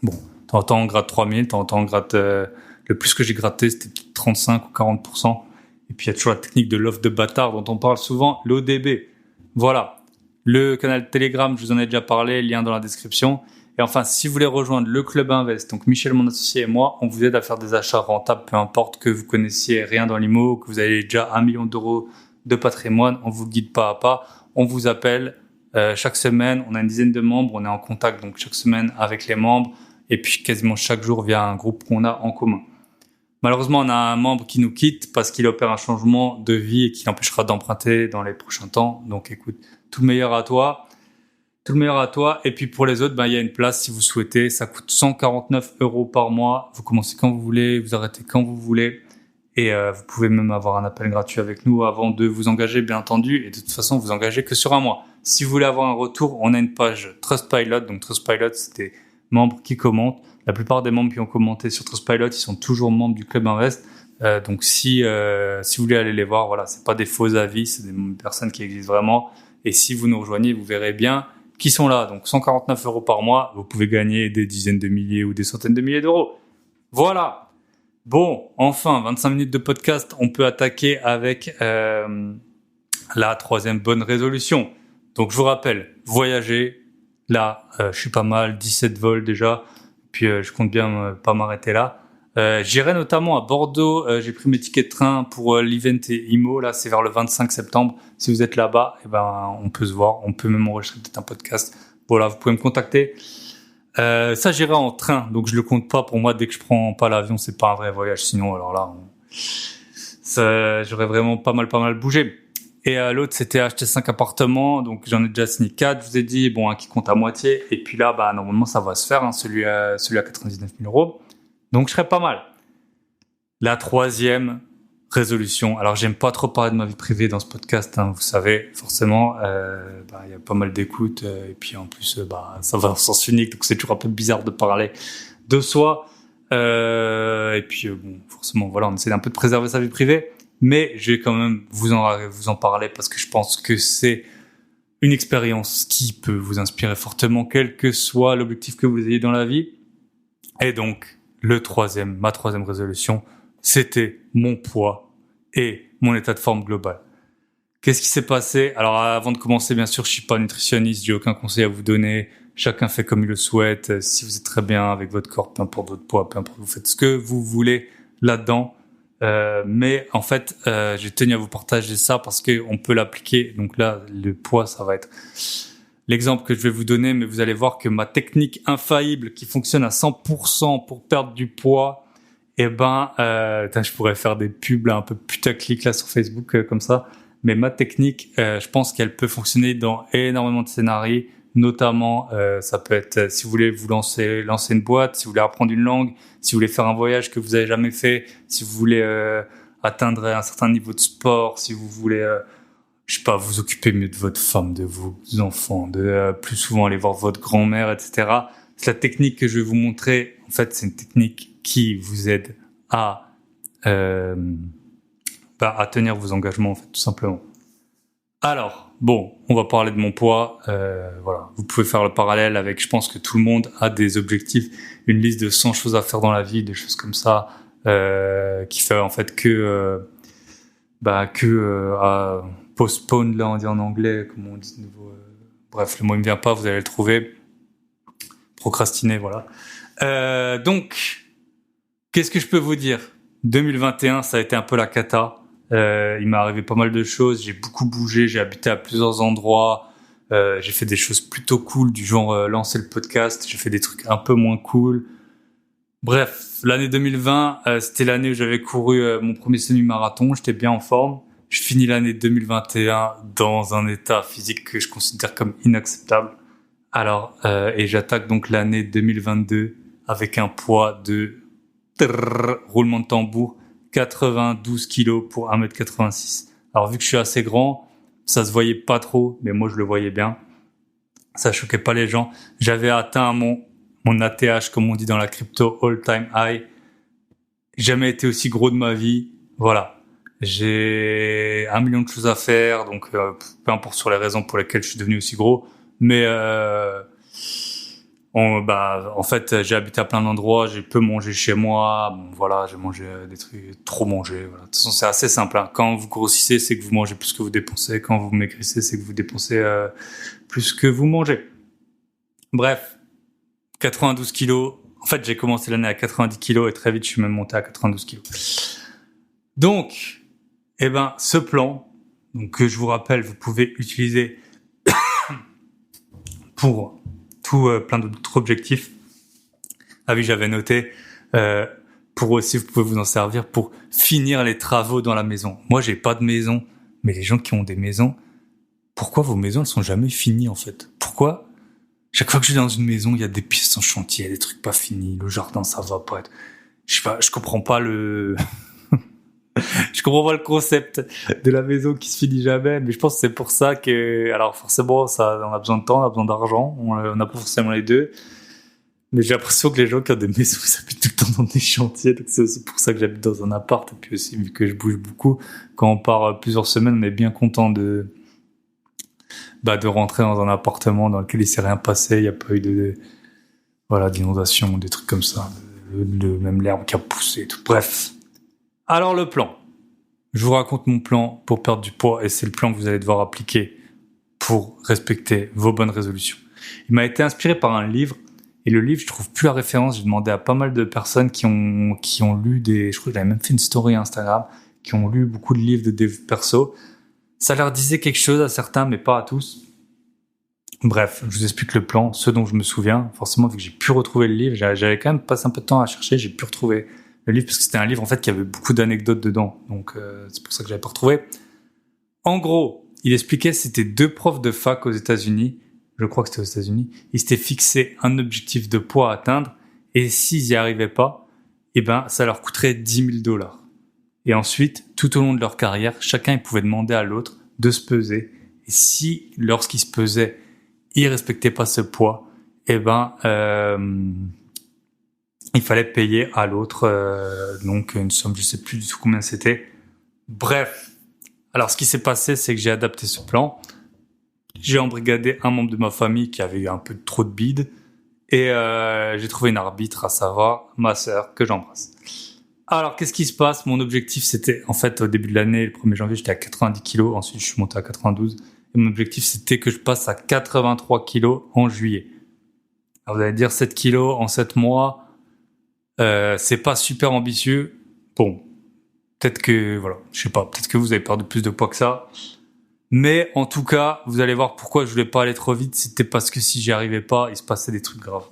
bon, de temps en temps on gratte 3000, de temps en temps on gratte. Le plus que j'ai gratté, c'était 35 ou 40%. Et puis il y a toujours la technique de l'offre de bâtard dont on parle souvent, l'ODB. Voilà, le canal Telegram, je vous en ai déjà parlé, lien dans la description. Et enfin, si vous voulez rejoindre le Club Invest, donc Michel, mon associé et moi, on vous aide à faire des achats rentables, peu importe que vous connaissiez rien dans l'IMO, que vous avez déjà 1 million d'euros de patrimoine, on vous guide pas à pas, on vous appelle, Chaque semaine, on a une dizaine de membres, on est en contact donc chaque semaine avec les membres et puis quasiment chaque jour via un groupe qu'on a en commun. Malheureusement, on a un membre qui nous quitte parce qu'il opère un changement de vie et qui l'empêchera d'emprunter dans les prochains temps. Donc écoute, tout le meilleur à toi. Tout le meilleur à toi. Et puis pour les autres, il y a une place si vous souhaitez. Ça coûte 149 € par mois. Vous commencez quand vous voulez, vous arrêtez quand vous voulez. Et vous pouvez même avoir un appel gratuit avec nous avant de vous engager, bien entendu. Et de toute façon, vous engagez que sur un mois. Si vous voulez avoir un retour, on a une page Trustpilot. Donc Trustpilot, c'est des membres qui commentent. La plupart des membres qui ont commenté sur Trustpilot, ils sont toujours membres du Club Invest. Donc si vous voulez aller les voir, voilà, c'est pas des faux avis, c'est des personnes qui existent vraiment. Et si vous nous rejoignez, vous verrez bien qui sont là. Donc 149 € par mois, vous pouvez gagner des dizaines de milliers ou des centaines de milliers d'euros. Voilà. Bon, enfin, 25 minutes de podcast, on peut attaquer avec la troisième bonne résolution. Donc je vous rappelle, voyager. Là, je suis pas mal, 17 vols déjà. Puis je compte bien pas m'arrêter là. J'irai notamment à Bordeaux. J'ai pris mes tickets de train pour l'event IMO. Là, c'est vers le 25 septembre. Si vous êtes là-bas, on peut se voir. On peut même enregistrer peut-être un podcast. Voilà, vous pouvez me contacter. Ça, j'irai en train. Donc, je le compte pas pour moi. Dès que je prends pas l'avion, c'est pas un vrai voyage. Sinon, alors là, j'aurais vraiment pas mal à Et l'autre, c'était acheter 5 appartements. Donc, j'en ai déjà signé 4. Je vous ai dit, un qui compte à moitié. Et puis là, normalement, ça va se faire, celui à 99 000 €. Donc, je serais pas mal. La troisième résolution. Alors, j'aime pas trop parler de ma vie privée dans ce podcast. Vous savez, forcément, y a pas mal d'écoutes. Et puis, en plus, ça va en sens unique. Donc, c'est toujours un peu bizarre de parler de soi. Et puis, forcément, voilà, on essaie un peu de préserver sa vie privée. Mais je vais quand même vous en parler parce que je pense que c'est une expérience qui peut vous inspirer fortement, quel que soit l'objectif que vous ayez dans la vie. Et donc, ma troisième résolution, c'était mon poids et mon état de forme global. Qu'est-ce qui s'est passé? Alors, avant de commencer, bien sûr, je suis pas nutritionniste, j'ai aucun conseil à vous donner. Chacun fait comme il le souhaite. Si vous êtes très bien avec votre corps, peu importe votre poids, peu importe, vous faites ce que vous voulez là-dedans. Mais en fait, j'ai tenu à vous partager ça parce que on peut l'appliquer. Donc là, le poids, ça va être l'exemple que je vais vous donner, mais vous allez voir que ma technique infaillible qui fonctionne à 100% pour perdre du poids, je pourrais faire des pubs là, un peu putaclic là sur Facebook comme ça. Mais ma technique, je pense qu'elle peut fonctionner dans énormément de scénarios. Notamment, ça peut être si vous voulez vous lancer une boîte, si vous voulez apprendre une langue, si vous voulez faire un voyage que vous avez jamais fait, si vous voulez atteindre un certain niveau de sport, si vous voulez, vous occuper mieux de votre femme, de vos enfants, de plus souvent aller voir votre grand-mère, etc. C'est la technique que je vais vous montrer. En fait, c'est une technique qui vous aide à tenir vos engagements, en fait, tout simplement. Alors, on va parler de mon poids. Voilà, vous pouvez faire le parallèle avec, je pense que tout le monde a des objectifs, une liste de 100 choses à faire dans la vie, des choses comme ça, qui fait en fait à postpone, là on dit en anglais, comment on dit de nouveau. Bref, le mot ne me vient pas, vous allez le trouver. Procrastiner, voilà. Donc, qu'est-ce que je peux vous dire? 2021, ça a été un peu la cata. Il m'est arrivé pas mal de choses, j'ai beaucoup bougé, j'ai habité à plusieurs endroits, j'ai fait des choses plutôt cool du genre lancer le podcast, j'ai fait des trucs un peu moins cool. Bref, l'année 2020, c'était l'année où j'avais couru mon premier semi-marathon, j'étais bien en forme. Je finis l'année 2021 dans un état physique que je considère comme inacceptable. Alors, et j'attaque donc l'année 2022 avec un poids de roulement de tambour, 92 kilos pour 1m86. Alors, vu que je suis assez grand, ça se voyait pas trop, mais moi, je le voyais bien. Ça choquait pas les gens. J'avais atteint mon ATH, comme on dit dans la crypto, all-time high. Jamais été aussi gros de ma vie. Voilà. J'ai 1 million de choses à faire, donc peu importe sur les raisons pour lesquelles je suis devenu aussi gros. Mais en fait, j'ai habité à plein d'endroits, j'ai peu mangé chez moi. Voilà, j'ai mangé des trucs, trop mangé. Voilà. De toute façon, c'est assez simple. Quand vous grossissez, c'est que vous mangez plus que vous dépensez. Quand vous maigrissez, c'est que vous dépensez plus que vous mangez. Bref, 92 kilos. En fait, j'ai commencé l'année à 90 kilos et très vite, je suis même monté à 92 kilos. Donc, ce plan, donc que je vous rappelle, vous pouvez utiliser pour tout plein d'autres objectifs. Ah oui, j'avais noté pour aussi, vous pouvez vous en servir pour finir les travaux dans la maison. Moi, j'ai pas de maison, mais les gens qui ont des maisons, pourquoi vos maisons elles sont jamais finies en fait? Pourquoi chaque fois que je vais dans une maison, il y a des pièces en chantier, il y a des trucs pas finis, le jardin ça va pas être... Je sais pas, je comprends pas le concept de la maison qui se finit jamais, mais je pense que c'est pour ça que, alors forcément, ça, on a besoin de temps, on a besoin d'argent, on n'a pas forcément les deux, mais j'ai l'impression que les gens qui ont des maisons, ils habitent tout le temps dans des chantiers, donc c'est aussi pour ça que j'habite dans un appart, et puis aussi, vu que je bouge beaucoup, quand on part plusieurs semaines, on est bien content de rentrer dans un appartement dans lequel il s'est rien passé, il n'y a pas eu d'inondation, des trucs comme ça, même l'herbe qui a poussé et tout. Bref. Alors le plan. Je vous raconte mon plan pour perdre du poids et c'est le plan que vous allez devoir appliquer pour respecter vos bonnes résolutions. Il m'a été inspiré par un livre et le livre, je trouve plus la référence. J'ai demandé à pas mal de personnes qui ont lu je crois que j'avais même fait une story Instagram, qui ont lu beaucoup de livres de dev perso. Ça leur disait quelque chose à certains, mais pas à tous. Bref, je vous explique le plan, ce dont je me souviens. Forcément, vu que j'ai pu retrouver le livre, j'avais quand même passé un peu de temps à chercher, j'ai pu retrouver le livre parce que c'était un livre en fait qui avait beaucoup d'anecdotes dedans. Donc c'est pour ça que j'avais pas retrouvé. En gros, il expliquait c'était 2 profs de fac aux États-Unis, je crois que c'était aux États-Unis, ils s'étaient fixé un objectif de poids à atteindre et s'ils y arrivaient pas, ça leur coûterait $10,000. Et ensuite, tout au long de leur carrière, chacun il pouvait demander à l'autre de se peser. Et si, lorsqu'il se pesait, il respectait pas ce poids, il fallait payer à l'autre donc une somme, je sais plus du tout combien c'était. Bref, alors ce qui s'est passé, c'est que j'ai adapté ce plan. J'ai embrigadé un membre de ma famille qui avait eu un peu trop de bide et j'ai trouvé une arbitre, à savoir ma sœur que j'embrasse. Alors, qu'est-ce qui se passe? Mon objectif, c'était, en fait, au début de l'année, le 1er janvier, j'étais à 90 kilos. Ensuite, je suis monté à 92. Et mon objectif, c'était que je passe à 83 kilos en juillet. Alors, vous allez dire 7 kilos en 7 mois. C'est pas super ambitieux. Bon. Peut-être que, voilà. Je sais pas. Peut-être que vous avez perdu plus de poids que ça. Mais, en tout cas, vous allez voir pourquoi je voulais pas aller trop vite. C'était parce que si j'y arrivais pas, il se passait des trucs graves.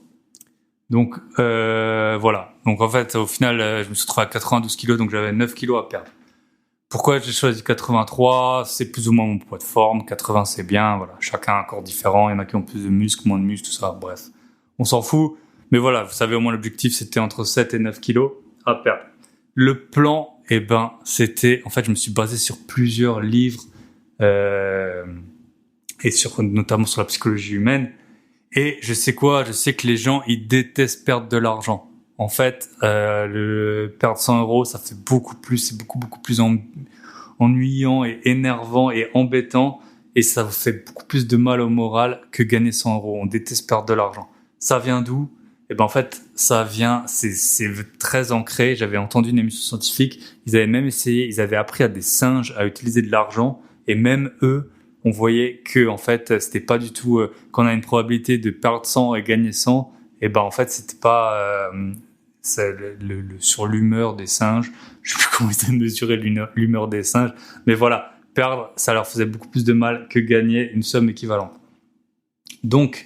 Donc voilà. Donc en fait, au final, je me suis retrouvé à 92 kilos, donc j'avais 9 kilos à perdre. Pourquoi j'ai choisi 83? C'est plus ou moins mon poids de forme. 80, c'est bien. Voilà. Chacun a un corps différent. Il y en a qui ont plus de muscles, moins de muscles, tout ça. Bref. On s'en fout. Mais voilà, vous savez, au moins l'objectif, c'était entre 7 et 9 kilos à perdre. Le plan, c'était... En fait, je me suis basé sur plusieurs livres et notamment sur la psychologie humaine. Et je sais que les gens, ils détestent perdre de l'argent. En fait, perdre 100 €, ça fait c'est beaucoup plus ennuyant et énervant et embêtant. Et ça vous fait beaucoup plus de mal au moral que gagner 100 €. On déteste perdre de l'argent. Ça vient d'où? En fait, c'est très ancré. J'avais entendu une émission scientifique. Ils avaient même essayé, ils avaient appris à des singes à utiliser de l'argent. Et même eux, on voyait que en fait c'était pas du tout quand on a une probabilité de perdre 100 et gagner 100, en fait c'était pas sur l'humeur des singes. Je sais plus comment ils avaient mesuré l'humeur des singes, mais voilà, perdre ça leur faisait beaucoup plus de mal que gagner une somme équivalente. Donc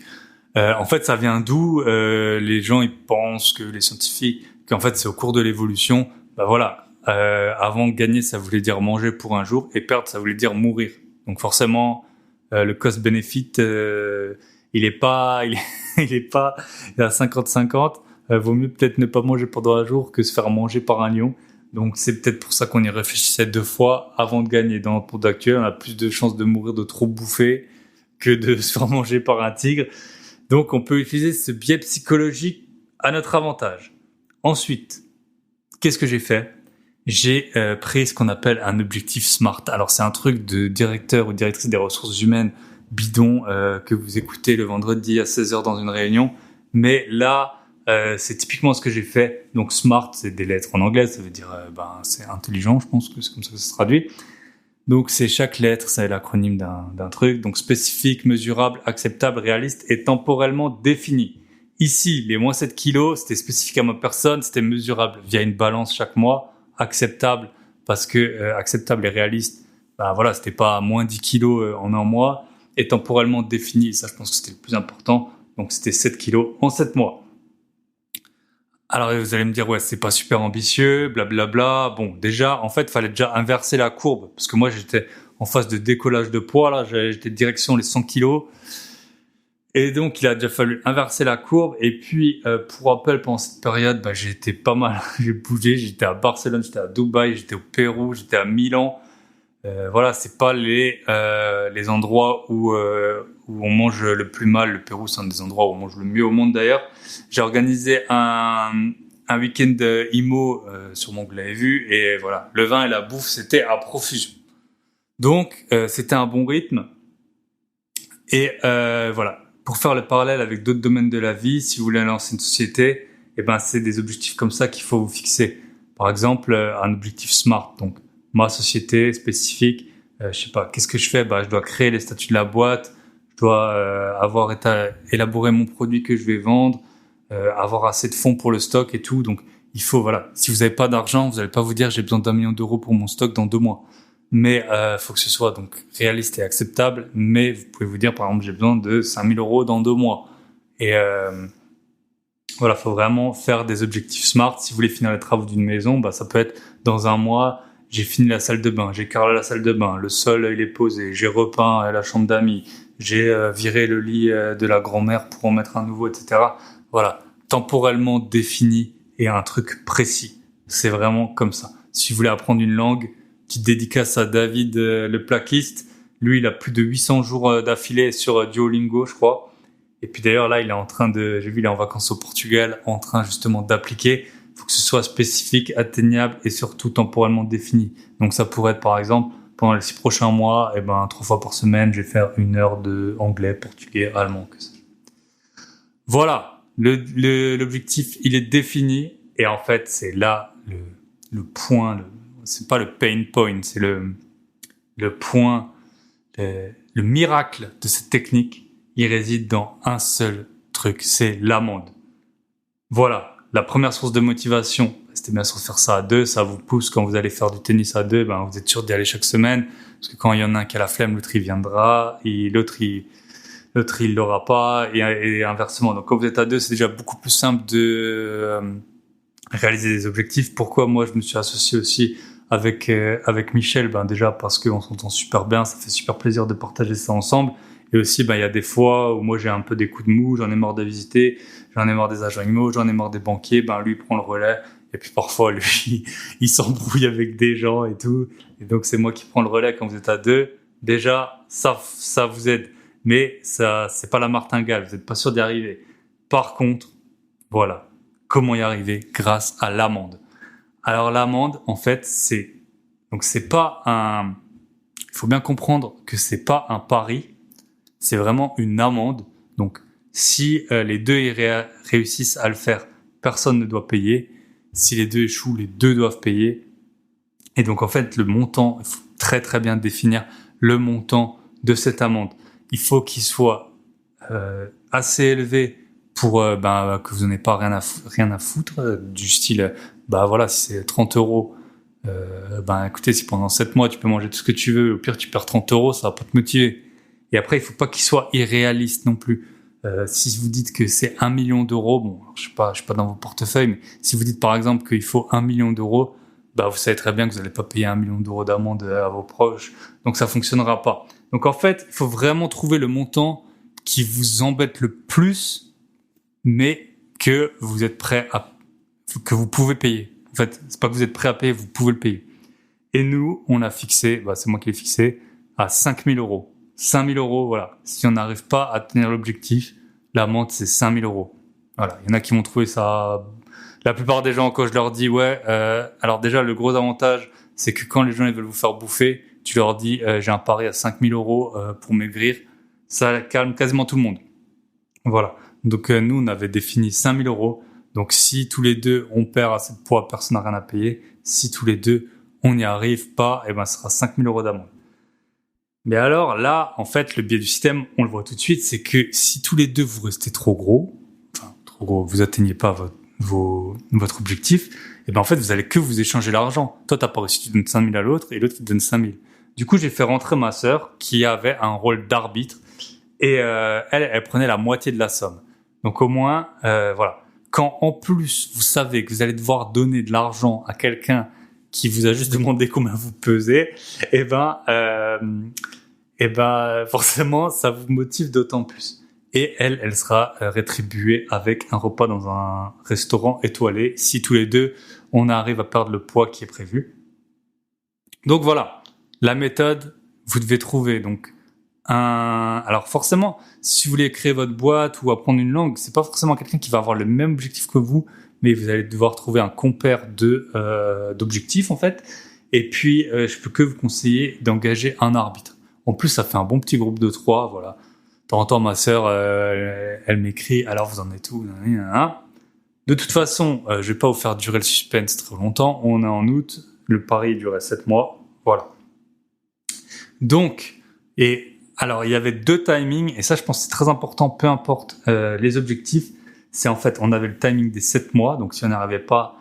en fait ça vient d'où? Les gens ils pensent, que les scientifiques, qu'en fait c'est au cours de l'évolution. Avant gagner ça voulait dire manger pour un jour et perdre ça voulait dire mourir. Donc forcément, le cost-benefit, il est à 50-50. Vaut mieux peut-être ne pas manger pendant un jour que se faire manger par un lion. Donc c'est peut-être pour ça qu'on y réfléchissait 2 fois avant de gagner. Dans le monde actuel, on a plus de chances de mourir de trop bouffer que de se faire manger par un tigre. Donc on peut utiliser ce biais psychologique à notre avantage. Ensuite, qu'est-ce que j'ai fait? J'ai pris ce qu'on appelle un objectif SMART. Alors c'est un truc de directeur ou directrice des ressources humaines bidon que vous écoutez le vendredi à 16h dans une réunion. Mais là, c'est typiquement ce que j'ai fait. Donc SMART, c'est des lettres en anglais, ça veut dire c'est intelligent, je pense que c'est comme ça que ça se traduit. Donc c'est chaque lettre, c'est l'acronyme d'un truc. Donc spécifique, mesurable, acceptable, réaliste et temporellement défini. Ici, les moins 7 kilos, c'était spécifique à ma personne, c'était mesurable via une balance chaque mois. Acceptable parce que acceptable et réaliste, voilà, c'était pas moins 10 kilos en un mois, et temporellement défini. Ça, je pense que c'était le plus important. Donc, c'était 7 kilos en 7 mois. Alors, vous allez me dire, ouais, c'est pas super ambitieux, blablabla. Bon, déjà, en fait, fallait déjà inverser la courbe. Parce que moi, j'étais en phase de décollage de poids, là. J'étais direction les 100 kilos. Et donc, il a déjà fallu inverser la courbe. Et puis, pour rappel, pendant cette période, j'ai été pas mal. J'ai bougé. J'étais à Barcelone, j'étais à Dubaï, j'étais au Pérou, j'étais à Milan. Voilà, c'est pas les endroits où on mange le plus mal. Le Pérou, c'est un des endroits où on mange le mieux au monde d'ailleurs. J'ai organisé un week-end IMO, sûrement que vous l'avez vu, et voilà, le vin et la bouffe, c'était à profusion. Donc, c'était un bon rythme. Et voilà, pour faire le parallèle avec d'autres domaines de la vie, si vous voulez lancer une société, c'est des objectifs comme ça qu'il faut vous fixer. Par exemple, un objectif SMART, donc ma société spécifique, je sais pas, qu'est-ce que je fais? Je dois créer les statuts de la boîte, je dois avoir élaboré mon produit que je vais vendre, avoir assez de fonds pour le stock et tout. Donc, il faut, voilà, si vous n'avez pas d'argent, vous n'allez pas vous dire j'ai besoin d'1 million d'euros pour mon stock dans 2 mois. Mais faut que ce soit donc réaliste et acceptable. Mais vous pouvez vous dire, par exemple, j'ai besoin de 5 000 euros dans 2 mois. Et voilà, faut vraiment faire des objectifs SMART. Si vous voulez finir les travaux d'une maison, ça peut être dans 1 mois. J'ai fini la salle de bain, j'ai carrelé la salle de bain, le sol il est posé, j'ai repeint la chambre d'amis, j'ai viré le lit de la grand-mère pour en mettre un nouveau, etc. Voilà, temporellement défini et un truc précis. C'est vraiment comme ça. Si vous voulez apprendre une langue, petite dédicace à David, le plaquiste. Lui, il a plus de 800 jours d'affilée sur Duolingo, je crois. Et puis d'ailleurs, là, j'ai vu, il est en vacances au Portugal, en train justement d'appliquer. Il faut que ce soit spécifique, atteignable et surtout temporellement défini. Donc ça pourrait être par exemple, pendant les 6 prochains mois, 3 fois par semaine, je vais faire 1 heure de anglais, portugais, allemand, que sais-je. Voilà, l'objectif, il est défini. Et en fait, c'est là le point, c'est pas le pain point, c'est le point, le miracle de cette technique, il réside dans un seul truc, c'est l'amende. Voilà, la première source de motivation, c'était bien sûr de faire ça à 2, ça vous pousse quand vous allez faire du tennis à 2, vous êtes sûr d'y aller chaque semaine, parce que quand il y en a un qui a la flemme, l'autre il viendra, et l'autre il l'aura pas, et inversement. Donc quand vous êtes à 2, c'est déjà beaucoup plus simple de réaliser des objectifs. Pourquoi moi je me suis associé aussi avec Michel? Déjà parce qu'on s'entend super bien, ça fait super plaisir de partager ça ensemble. Et aussi, il y a des fois où moi j'ai un peu des coups de mou, j'en ai marre de visiter, j'en ai marre des agents IMO, j'en ai marre des banquiers, lui il prend le relais. Et puis parfois, lui, il s'embrouille avec des gens et tout. Et donc c'est moi qui prends le relais quand vous êtes à 2. Déjà, ça vous aide. Mais ça, c'est pas la martingale, vous n'êtes pas sûr d'y arriver. Par contre, voilà, comment y arriver? Grâce à l'amende. Alors l'amende, en fait, c'est pas il faut bien comprendre que c'est pas un pari, c'est vraiment une amende. Donc, si les deux réussissent à le faire, personne ne doit payer. Si les deux échouent, les deux doivent payer. Et donc, en fait, le montant, il faut très très bien définir le montant de cette amende. Il faut qu'il soit assez élevé pour que vous n'en ayez pas rien à foutre, du style, si c'est 30 euros, écoutez, si pendant 7 mois tu peux manger tout ce que tu veux, au pire tu perds 30 euros, ça va pas te motiver. Et après, il faut pas qu'il soit irréaliste non plus. Si vous dites que c'est 1 million d'euros, je suis pas dans vos portefeuilles, mais si vous dites par exemple qu'il faut 1 million d'euros, vous savez très bien que vous n'allez pas payer 1 million d'euros d'amende à vos proches, donc ça fonctionnera pas. Donc en fait, il faut vraiment trouver le montant qui vous embête le plus, mais que vous êtes que vous pouvez payer. En fait, c'est pas que vous êtes prêt à payer, vous pouvez le payer. Et nous, on a fixé, c'est moi qui l'ai fixé, à 5 000 euros. 5 000 euros, voilà. Si on n'arrive pas à tenir l'objectif, l'amende, c'est 5 000 euros. Voilà. Il y en a qui vont trouver ça. La plupart des gens, quand je leur dis, alors déjà, le gros avantage, c'est que quand les gens ils veulent vous faire bouffer, tu leur dis, j'ai un pari à 5 000 euros pour maigrir. Ça calme quasiment tout le monde. Voilà. Donc, nous, on avait défini 5 000 euros. Donc, si tous les deux, on perd assez de poids, personne n'a rien à payer. Si tous les deux, on n'y arrive pas, ce sera 5 000 euros d'amende. Mais alors là, en fait, le biais du système, on le voit tout de suite, c'est que si tous les deux vous restez trop gros, vous atteignez pas votre objectif, en fait, vous allez que vous échanger l'argent. Toi, t'as pas réussi, tu donnes 5 000 à l'autre et l'autre, il te donne 5 000. Du coup, j'ai fait rentrer ma sœur qui avait un rôle d'arbitre Et elle prenait la moitié de la somme. Donc au moins, voilà. Quand en plus vous savez que vous allez devoir donner de l'argent à quelqu'un qui vous a juste demandé combien vous pesez, eh ben forcément ça vous motive d'autant plus. Et elle sera rétribuée avec un repas dans un restaurant étoilé si tous les deux on arrive à perdre le poids qui est prévu. Donc voilà, la méthode, vous devez trouver donc alors forcément, si vous voulez créer votre boîte ou apprendre une langue, c'est pas forcément quelqu'un qui va avoir le même objectif que vous, mais vous allez devoir trouver un compère d'objectifs en fait. Et puis, je peux que vous conseiller d'engager un arbitre. En plus, ça fait un bon petit groupe de 3, voilà. De temps en temps, ma sœur, elle m'écrit, alors vous en êtes où? De toute façon, je vais pas vous faire durer le suspense très longtemps. On est en août, le pari durait 7 mois, voilà. Donc, alors, il y avait 2 timings, et ça, je pense que c'est très important, peu importe les objectifs. C'est en fait, on avait le timing des 7 mois, donc si on n'arrivait pas,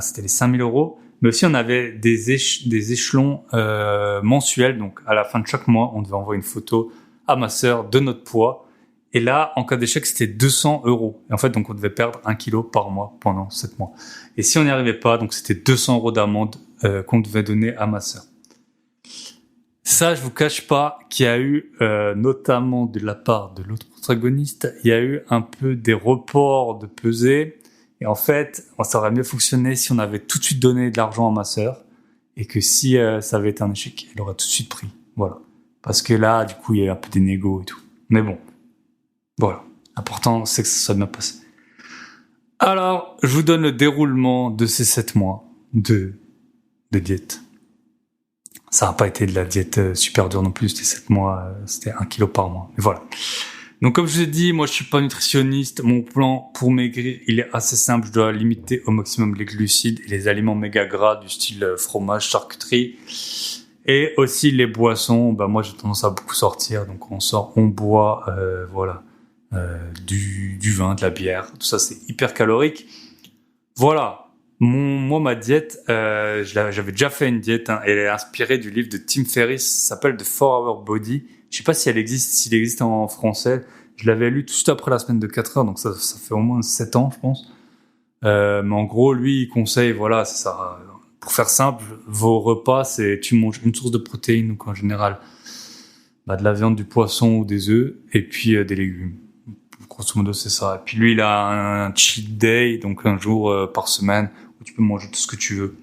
c'était les 5 000 euros. Mais aussi, on avait des échelons mensuels, donc à la fin de chaque mois, on devait envoyer une photo à ma sœur de notre poids. Et là, en cas d'échec, c'était 200 euros. Et en fait, donc on devait perdre 1 kilo par mois pendant 7 mois. Et si on n'y arrivait pas, donc c'était 200 euros d'amende qu'on devait donner à ma sœur. Ça, je vous cache pas qu'il y a eu, notamment de la part de l'autre protagoniste, il y a eu un peu des reports de pesée. Et en fait, ça aurait mieux fonctionné si on avait tout de suite donné de l'argent à ma sœur et que si ça avait été un échec, elle aurait tout de suite pris. Voilà. Parce que là, du coup, il y a eu un peu des négos et tout. Mais bon, voilà. L'important, c'est que ça soit bien passé. Alors, je vous donne le déroulement de ces 7 mois de diète. Ça n'a pas été de la diète super dure non plus, c'était 7 mois, c'était 1 kilo par mois. Mais voilà. Donc comme je vous ai dit, moi je suis pas nutritionniste, mon plan pour maigrir, il est assez simple, je dois limiter au maximum les glucides et les aliments méga gras du style fromage, charcuterie. Et aussi les boissons, moi j'ai tendance à beaucoup sortir, donc on boit, du vin, de la bière, tout ça c'est hyper calorique. Voilà. Moi, ma diète, j'avais déjà fait une diète, elle est inspirée du livre de Tim Ferriss, ça s'appelle The 4-Hour Body. Je sais pas s'il existe en français. Je l'avais lu tout de suite après la semaine de 4 heures, donc ça fait au moins 7 ans, je pense. Mais en gros, lui, il conseille, voilà, c'est ça. Pour faire simple, vos repas, tu manges une source de protéines, donc en général, de la viande, du poisson ou des œufs, et puis des légumes. Grosso modo, c'est ça. Et puis lui, il a un cheat day, donc un jour par semaine, où tu peux manger tout ce que tu veux.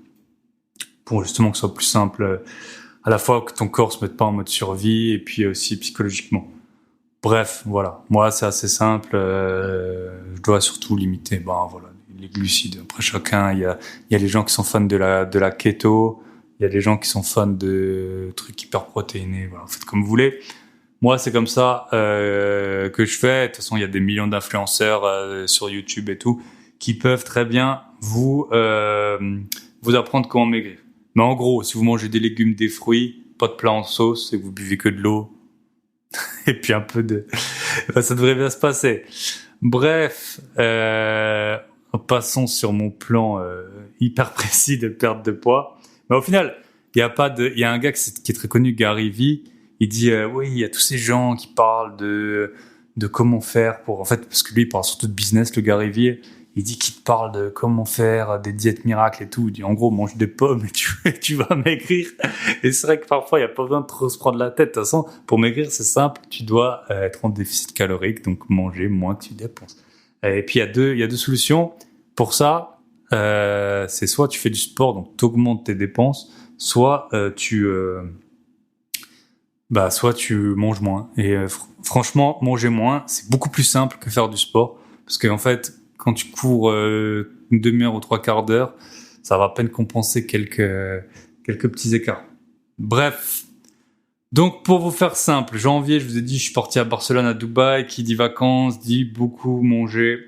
Pour justement que ce soit plus simple, à la fois que ton corps se mette pas en mode survie, et puis aussi psychologiquement. Bref, voilà. Moi, c'est assez simple. Je dois surtout limiter, les glucides. Après, chacun, il y a les gens qui sont fans de la keto, il y a des gens qui sont fans de trucs hyper protéinés. Voilà, faites comme vous voulez. Moi, c'est comme ça que je fais. De toute façon, il y a des millions d'influenceurs sur YouTube et tout qui peuvent très bien vous apprendre comment maigrir. Mais en gros, si vous mangez des légumes, des fruits, pas de plat en sauce et que vous buvez que de l'eau et puis un peu ça devrait bien se passer. Bref, passons sur mon plan hyper précis de perte de poids. Mais au final, il y a un gars qui est très connu, Gary Vee. Il dit oui, il y a tous ces gens qui parlent de comment faire pour, en fait, parce que lui il parle surtout de business, le Gary Vee. Il dit qu'il te parle de comment faire des diètes miracles et tout. Il dit en gros, mange des pommes et tu vas maigrir. Et c'est vrai que parfois, il n'y a pas besoin de trop se prendre la tête. De toute façon, pour maigrir, c'est simple. Tu dois être en déficit calorique, donc manger moins que tu dépenses. Et puis, il y a deux solutions. Pour ça, c'est soit tu fais du sport, donc tu augmentes tes dépenses, soit tu manges moins. Et franchement, manger moins, c'est beaucoup plus simple que faire du sport. Parce qu'en fait, quand tu cours une demi-heure ou 3/4 d'heure, ça va à peine compenser quelques petits écarts. Bref. Donc, pour vous faire simple, janvier, je vous ai dit, je suis parti à Barcelone, à Dubaï. Qui dit vacances, dit beaucoup manger.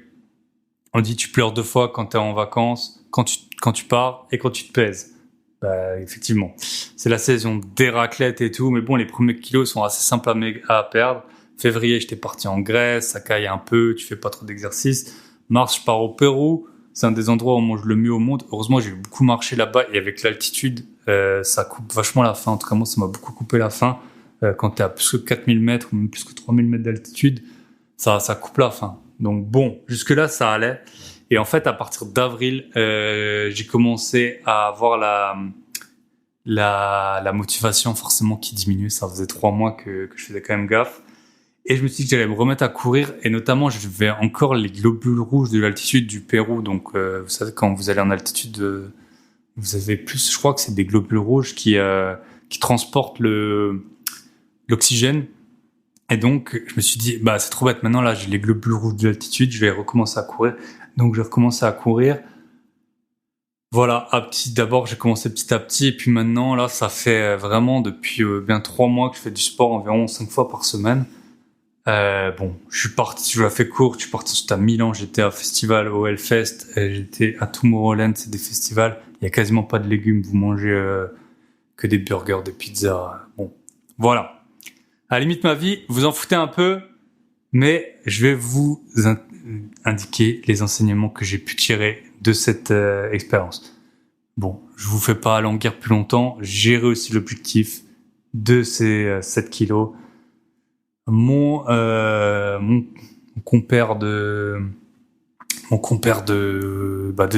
On dit tu pleures 2 fois quand t'es en vacances, quand tu pars et quand tu te pèses. Effectivement. C'est la saison des raclettes et tout. Mais bon, les premiers kilos sont assez simples à perdre. Février, j'étais parti en Grèce, ça caille un peu, tu fais pas trop d'exercice. Mars, je pars au Pérou. C'est un des endroits où on mange le mieux au monde. Heureusement, j'ai beaucoup marché là-bas et avec l'altitude, ça coupe vachement la faim. En tout cas, moi, ça m'a beaucoup coupé la faim. quand t'es à plus que 4000 mètres ou même plus que 3000 mètres d'altitude, ça coupe la faim. Donc bon, jusque là ça allait. Et en fait, à partir d'avril, j'ai commencé à avoir la motivation forcément qui diminuait. Ça faisait 3 mois que je faisais quand même gaffe. Et je me suis dit que j'allais me remettre à courir. Et notamment, je vais encore les globules rouges de l'altitude du Pérou. Donc, vous savez, quand vous allez en altitude, vous avez plus, je crois que c'est des globules rouges qui transportent l'oxygène. Et donc, je me suis dit, bah, c'est trop bête. Maintenant, là, j'ai les globules rouges de l'altitude. Je vais recommencer à courir. Donc, j'ai recommencé à courir. Voilà, d'abord, j'ai commencé petit à petit. Et puis maintenant, là, ça fait vraiment depuis bien 3 mois que je fais du sport environ 5 fois par semaine. Bon, je la fais court, je suis parti à Milan, j'étais à festival au Hellfest, j'étais à Tomorrowland, c'est des festivals, il y a quasiment pas de légumes, vous mangez que des burgers, des pizzas, bon, voilà. À la limite, ma vie, vous en foutez un peu, mais je vais vous indiquer les enseignements que j'ai pu tirer de cette expérience. Bon, je vous fais pas languir plus longtemps, j'ai réussi l'objectif de ces 7 kilos. Mon compère de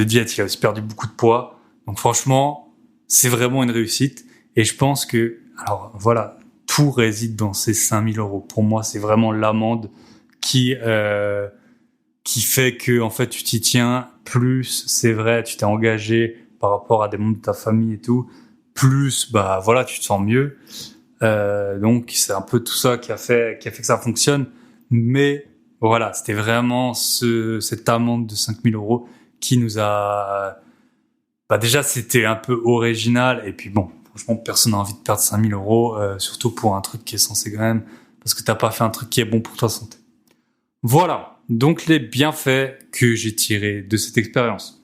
diète, il a aussi perdu beaucoup de poids. Donc franchement, c'est vraiment une réussite. Et je pense que, alors voilà, tout réside dans ces 5 000 €. Pour moi, c'est vraiment l'amende qui fait que, en fait, tu t'y tiens. Plus, c'est vrai, tu t'es engagé par rapport à des membres de ta famille et tout. Plus, bah voilà, tu te sens mieux. Donc c'est un peu tout ça qui a fait que ça fonctionne. Mais voilà, c'était vraiment cette amende de 5 000 € qui nous a... Bah déjà, c'était un peu original. Et puis bon, franchement, personne n'a envie de perdre 5 000 €, surtout pour un truc qui est censé quand même... Parce que t'as pas fait un truc qui est bon pour ta santé. Voilà, donc les bienfaits que j'ai tirés de cette expérience.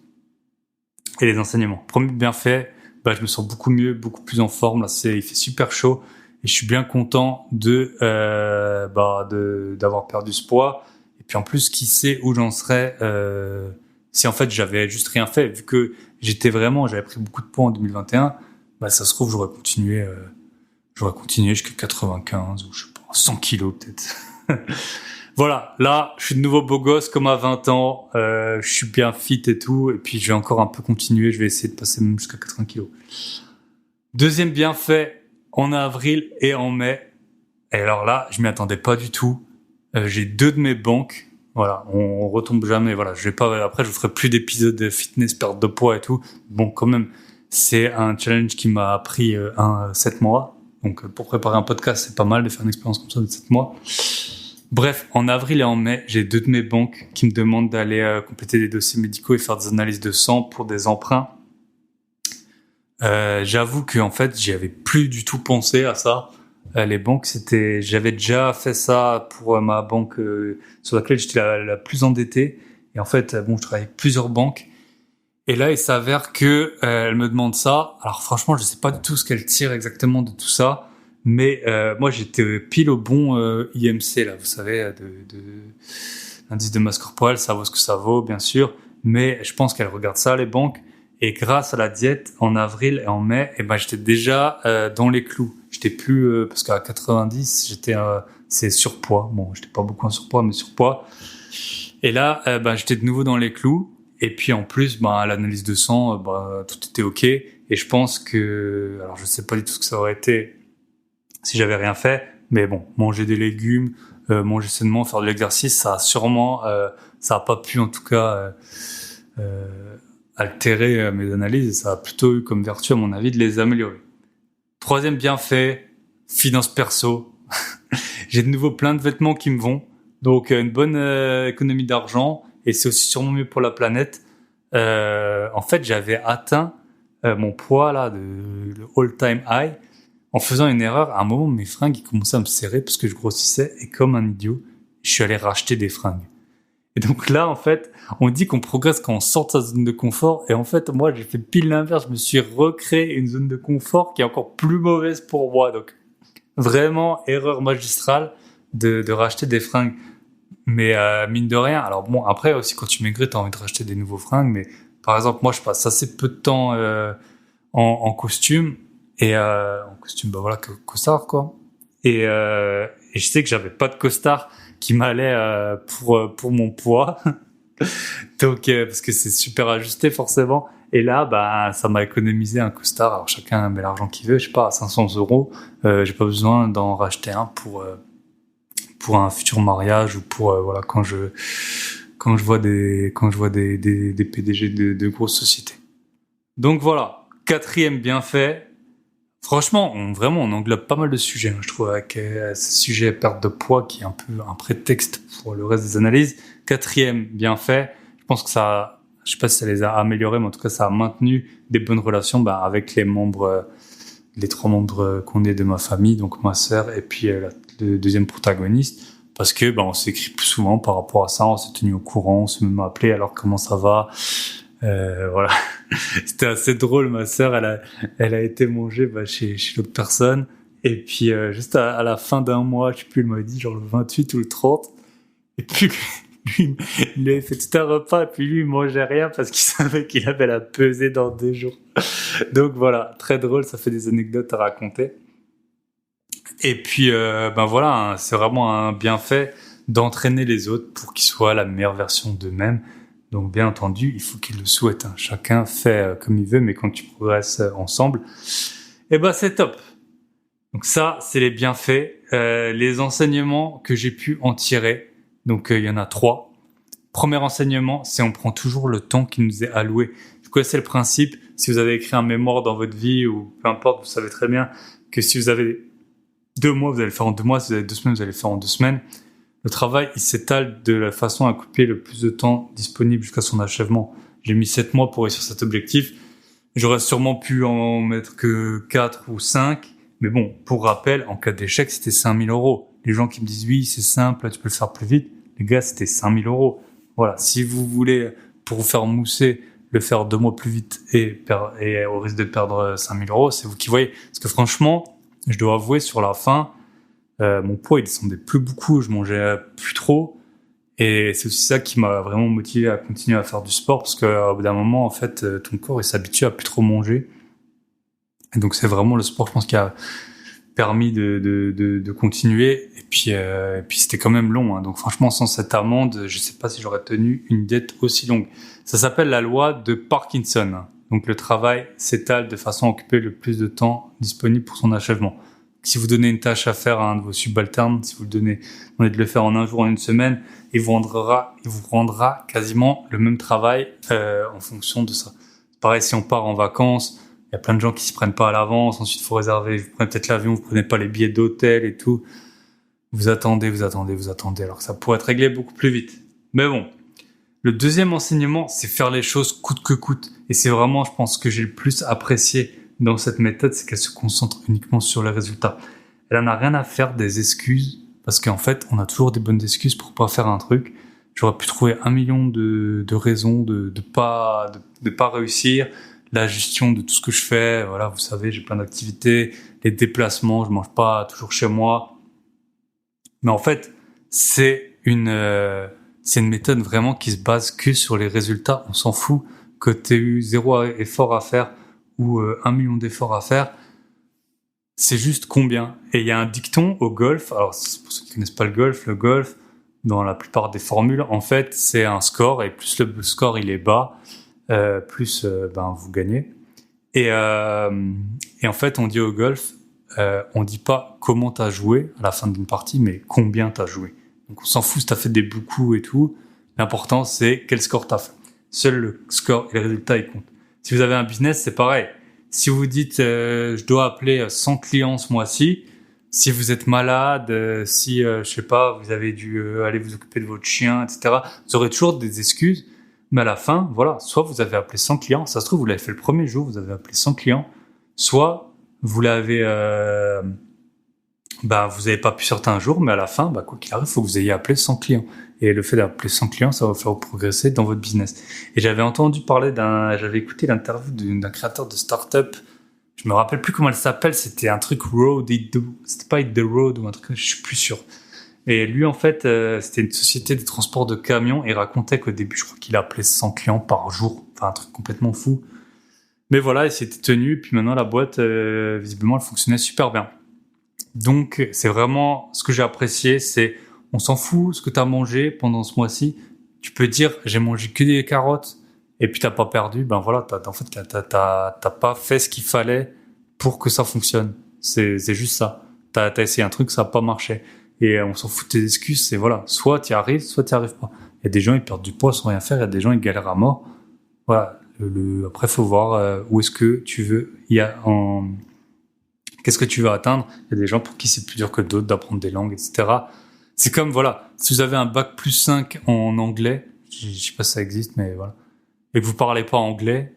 Et les enseignements. Premier bienfait, bah, je me sens beaucoup mieux, beaucoup plus en forme. Là, il fait super chaud. Et je suis bien content d'avoir perdu ce poids. Et puis en plus, qui sait où j'en serais si en fait j'avais juste rien fait. Vu que j'avais pris beaucoup de poids en 2021, bah ça se trouve j'aurais continué jusqu'à 95 ou je sais pas 100 kilos peut-être. Voilà, là je suis de nouveau beau gosse comme à 20 ans. Je suis bien fit et tout. Et puis je vais encore un peu continuer. Je vais essayer de passer même jusqu'à 80 kilos. Deuxième bienfait. En avril et en mai. Et alors là, je m'y attendais pas du tout. J'ai 2 de mes banques. Voilà, on retombe jamais. Voilà, après, je ferai plus d'épisodes de fitness, perte de poids et tout. Bon, quand même, c'est un challenge qui m'a pris 7 mois. Donc, pour préparer un podcast, c'est pas mal de faire une expérience comme ça de 7 mois. Bref, en avril et en mai, j'ai 2 de mes banques qui me demandent d'aller compléter des dossiers médicaux et faire des analyses de sang pour des emprunts. J'avoue que en fait, j'y avais plus du tout pensé à ça. Les banques, j'avais déjà fait ça pour ma banque sur laquelle j'étais la plus endettée. Et en fait, bon, je travaille avec plusieurs banques. Et là, il s'avère que elle me demande ça. Alors franchement, je sais pas du tout ce qu'elle tire exactement de tout ça, mais moi, j'étais pile au bon IMC là, vous savez, de l'indice de masse corporelle, ça vaut ce que ça vaut, bien sûr. Mais je pense qu'elle regarde ça, les banques. Et grâce à la diète, en avril et en mai, j'étais déjà dans les clous. J'étais plus parce qu'à 90, c'est surpoids. Bon, j'étais pas beaucoup en surpoids, mais surpoids. Et là, j'étais de nouveau dans les clous. Et puis en plus, à l'analyse de sang, tout était ok. Et je pense que, alors je sais pas du tout ce que ça aurait été si j'avais rien fait, mais bon, manger des légumes, manger sainement, faire de l'exercice, ça a pas pu en tout cas altérer mes analyses, et ça a plutôt eu comme vertu, à mon avis, de les améliorer. Troisième bienfait, finances perso. J'ai de nouveau plein de vêtements qui me vont, donc une bonne économie d'argent, et c'est aussi sûrement mieux pour la planète. En fait, j'avais atteint mon poids là, le all-time high, en faisant une erreur. À un moment, mes fringues ils commençaient à me serrer parce que je grossissais, et comme un idiot, je suis allé racheter des fringues. Et donc là, en fait, on dit qu'on progresse quand on sort de sa zone de confort. Et en fait, moi, j'ai fait pile l'inverse. Je me suis recréé une zone de confort qui est encore plus mauvaise pour moi. Donc, vraiment, erreur magistrale de racheter des fringues. Mais mine de rien, alors bon, après aussi, quand tu maigris, t'as envie de racheter des nouveaux fringues. Mais par exemple, moi, je passe assez peu de temps en costume. Et en costume, costard, quoi. Et je sais que j'avais pas de costard qui m'allait pour mon poids. Donc, parce que c'est super ajusté forcément. Et là, bah, ça m'a économisé un costard. Alors, chacun met l'argent qu'il veut. Je sais pas, à 500 €. J'ai pas besoin d'en racheter un pour un futur mariage ou pour, voilà, quand je vois des PDG de grosses sociétés. Donc voilà. 4e bienfait. Franchement, on englobe pas mal de sujets, hein, je trouve, avec ce sujet perte de poids qui est un peu un prétexte pour le reste des analyses. 4e bienfait, je pense que ça, je sais pas si ça les a améliorés, mais en tout cas, ça a maintenu des bonnes relations avec les membres, les 3 membres qu'on est de ma famille, donc ma sœur et puis le deuxième protagoniste, parce que on s'écrit plus souvent par rapport à ça, on s'est tenu au courant, on s'est même appelé, alors comment ça va. Voilà. C'était assez drôle. Ma sœur, elle a été manger chez l'autre personne. Et puis, juste à la fin d'un mois, je sais plus, elle m'a dit genre le 28 ou le 30. Et puis, lui, il avait fait tout un repas. Et puis, lui, il mangeait rien parce qu'il savait qu'il avait la pesée dans 2 jours. Donc, voilà. Très drôle. Ça fait des anecdotes à raconter. Et puis, voilà, hein, c'est vraiment un bienfait d'entraîner les autres pour qu'ils soient la meilleure version d'eux-mêmes. Donc, bien entendu, il faut qu'ils le souhaitent. Hein. Chacun fait comme il veut, mais quand tu progresses ensemble, c'est top. Donc ça, c'est les bienfaits. Les enseignements que j'ai pu en tirer. Donc, il y en a 3. Premier enseignement, c'est on prend toujours le temps qui nous est alloué. Vous connaissez le principe. Si vous avez écrit un mémoire dans votre vie ou peu importe, vous savez très bien que si vous avez 2 mois, vous allez le faire en 2 mois. Si vous avez 2 semaines, vous allez le faire en 2 semaines. Le travail, il s'étale de la façon à couper le plus de temps disponible jusqu'à son achèvement. J'ai mis 7 mois pour réussir cet objectif. J'aurais sûrement pu en mettre que 4 ou 5. Mais bon, pour rappel, en cas d'échec, c'était 5 000 €. Les gens qui me disent oui, c'est simple, tu peux le faire plus vite. Les gars, c'était 5 000 €. Voilà. Si vous voulez, pour vous faire mousser, le faire 2 mois plus vite et au risque de perdre 5 000 €, c'est vous qui voyez. Parce que franchement, je dois avouer, sur la fin, mon poids il descendait plus beaucoup, je mangeais plus trop, et c'est aussi ça qui m'a vraiment motivé à continuer à faire du sport, parce qu'au bout d'un moment, en fait, ton corps il s'habitue à plus trop manger, et donc c'est vraiment le sport, je pense, qui a permis de continuer. Et puis c'était quand même long, hein. Donc franchement, sans cette amende, je sais pas si j'aurais tenu une diète aussi longue. Ça s'appelle la loi de Parkinson. Donc le travail s'étale de façon à occuper le plus de temps disponible pour son achèvement. Si vous donnez une tâche à faire à un de vos subalternes, si vous le demandez de le faire en 1 jour, en 1 semaine, il vous rendra quasiment le même travail en fonction de ça. Pareil, si on part en vacances, il y a plein de gens qui s'y prennent pas à l'avance, ensuite il faut réserver, vous prenez peut-être l'avion, vous prenez pas les billets d'hôtel et tout. Vous attendez, alors que ça pourrait être réglé beaucoup plus vite. Mais bon, le deuxième enseignement, c'est faire les choses coûte que coûte. Et c'est vraiment, je pense, que j'ai le plus apprécié dans cette méthode, c'est qu'elle se concentre uniquement sur les résultats. Elle en a rien à faire des excuses, parce qu'en fait, on a toujours des bonnes excuses pour pas faire un truc. J'aurais pu trouver 1 million de raisons de pas réussir. La gestion de tout ce que je fais, voilà, vous savez, j'ai plein d'activités, les déplacements, je mange pas toujours chez moi. Mais en fait, c'est une méthode vraiment qui se base que sur les résultats. On s'en fout que tu aies eu 0 effort à faire ou 1 million d'efforts à faire. C'est juste combien. Et il y a un dicton au golf. Alors, pour ceux qui connaissent pas le golf, dans la plupart des formules, en fait, c'est un score. Et plus le score il est bas, plus vous gagnez. Et en fait, on dit au golf, on dit pas comment t'as joué à la fin d'une partie, mais combien t'as joué. Donc on s'en fout si t'as fait des beaux coups et tout. L'important, c'est quel score t'as fait. Seul le score et le résultat, ils comptent. Si vous avez un business, c'est pareil. Si vous dites, je dois appeler 100 clients ce mois-ci, si vous êtes malade, si, je sais pas, vous avez dû aller vous occuper de votre chien, etc., vous aurez toujours des excuses. Mais à la fin, voilà, soit vous avez appelé 100 clients, ça se trouve, vous l'avez fait le premier jour, vous avez appelé 100 clients, soit vous l'avez, vous n'avez pas pu certains jours, mais à la fin, quoi qu'il arrive, il faut que vous ayez appelé 100 clients. Et le fait d'appeler 100 clients, ça va vous faire progresser dans votre business. Et j'avais écouté l'interview d'un créateur de start-up. Je me rappelle plus comment elle s'appelle, c'était un truc c'était pas Hit the Road ou un truc, je suis plus sûr. Et lui, en fait, c'était une société de transport de camions et il racontait qu'au début, je crois qu'il appelait 100 clients par jour. Enfin, un truc complètement fou. Mais voilà, il s'était tenu. Puis maintenant, la boîte, visiblement, elle fonctionnait super bien. Donc, c'est vraiment ce que j'ai apprécié, c'est on s'en fout ce que tu as mangé pendant ce mois-ci. Tu peux dire, j'ai mangé que des carottes et puis t'as pas perdu. Ben voilà, t'as pas fait ce qu'il fallait pour que ça fonctionne. C'est juste ça. T'as essayé un truc, ça a pas marché. Et on s'en fout de tes excuses. C'est voilà, soit t'y arrives, soit t'y arrives pas. Il y a des gens, ils perdent du poids sans rien faire. Il y a des gens, ils galèrent à mort. Voilà. Après, faut voir où est-ce que tu veux. Qu'est-ce que tu veux atteindre. Il y a des gens pour qui c'est plus dur que d'autres d'apprendre des langues, etc. C'est comme, voilà, si vous avez un bac plus 5 en anglais, je sais pas si ça existe, mais voilà, et que vous parlez pas anglais,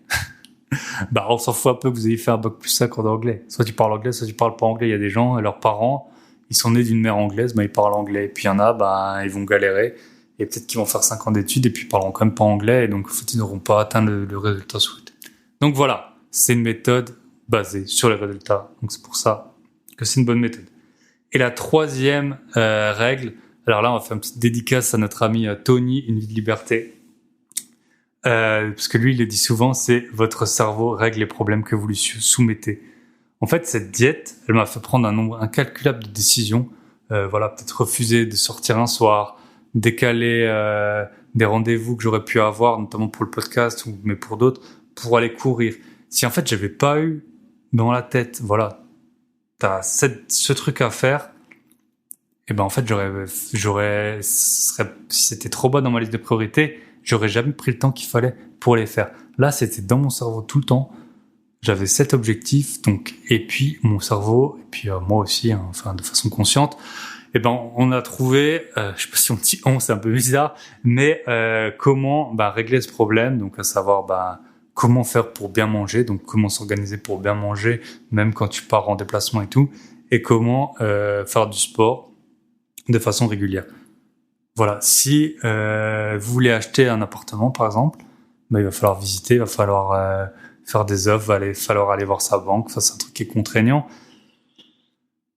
bah, on s'en fout un peu que vous ayez fait un bac plus 5 en anglais. Soit tu parles anglais, soit tu parles pas anglais. Il y a des gens, leurs parents, ils sont nés d'une mère anglaise, bah, ils parlent anglais. Et puis il y en a, bah, ils vont galérer. Et peut-être qu'ils vont faire 5 ans d'études et puis ils parleront quand même pas anglais. Et donc, en fait, ils n'auront pas atteint le résultat souhaité. Donc voilà, c'est une méthode basée sur les résultats. Donc c'est pour ça que c'est une bonne méthode. Et la troisième règle, alors là, on va faire une petite dédicace à notre ami Tony, Une vie de liberté. Parce que lui, il le dit souvent, c'est votre cerveau règle les problèmes que vous lui soumettez. En fait, cette diète, elle m'a fait prendre un nombre incalculable de décisions. Voilà, peut-être refuser de sortir un soir, décaler des rendez-vous que j'aurais pu avoir, notamment pour le podcast, mais pour d'autres, pour aller courir. Si en fait, j'avais pas eu dans la tête, voilà, t'as ce truc à faire, et ben en fait, si c'était trop bas dans ma liste de priorités, j'aurais jamais pris le temps qu'il fallait pour les faire. Là, c'était dans mon cerveau tout le temps. J'avais cet objectif, donc, et puis mon cerveau, et puis moi aussi, hein, enfin de façon consciente, et ben on a trouvé, je sais pas si on dit c'est un peu bizarre, mais comment régler ce problème, donc à savoir comment faire pour bien manger, donc comment s'organiser pour bien manger, même quand tu pars en déplacement et tout, et comment faire du sport de façon régulière. Voilà, si vous voulez acheter un appartement par exemple, il va falloir visiter, il va falloir faire des offres, il va falloir aller voir sa banque, ça c'est un truc qui est contraignant.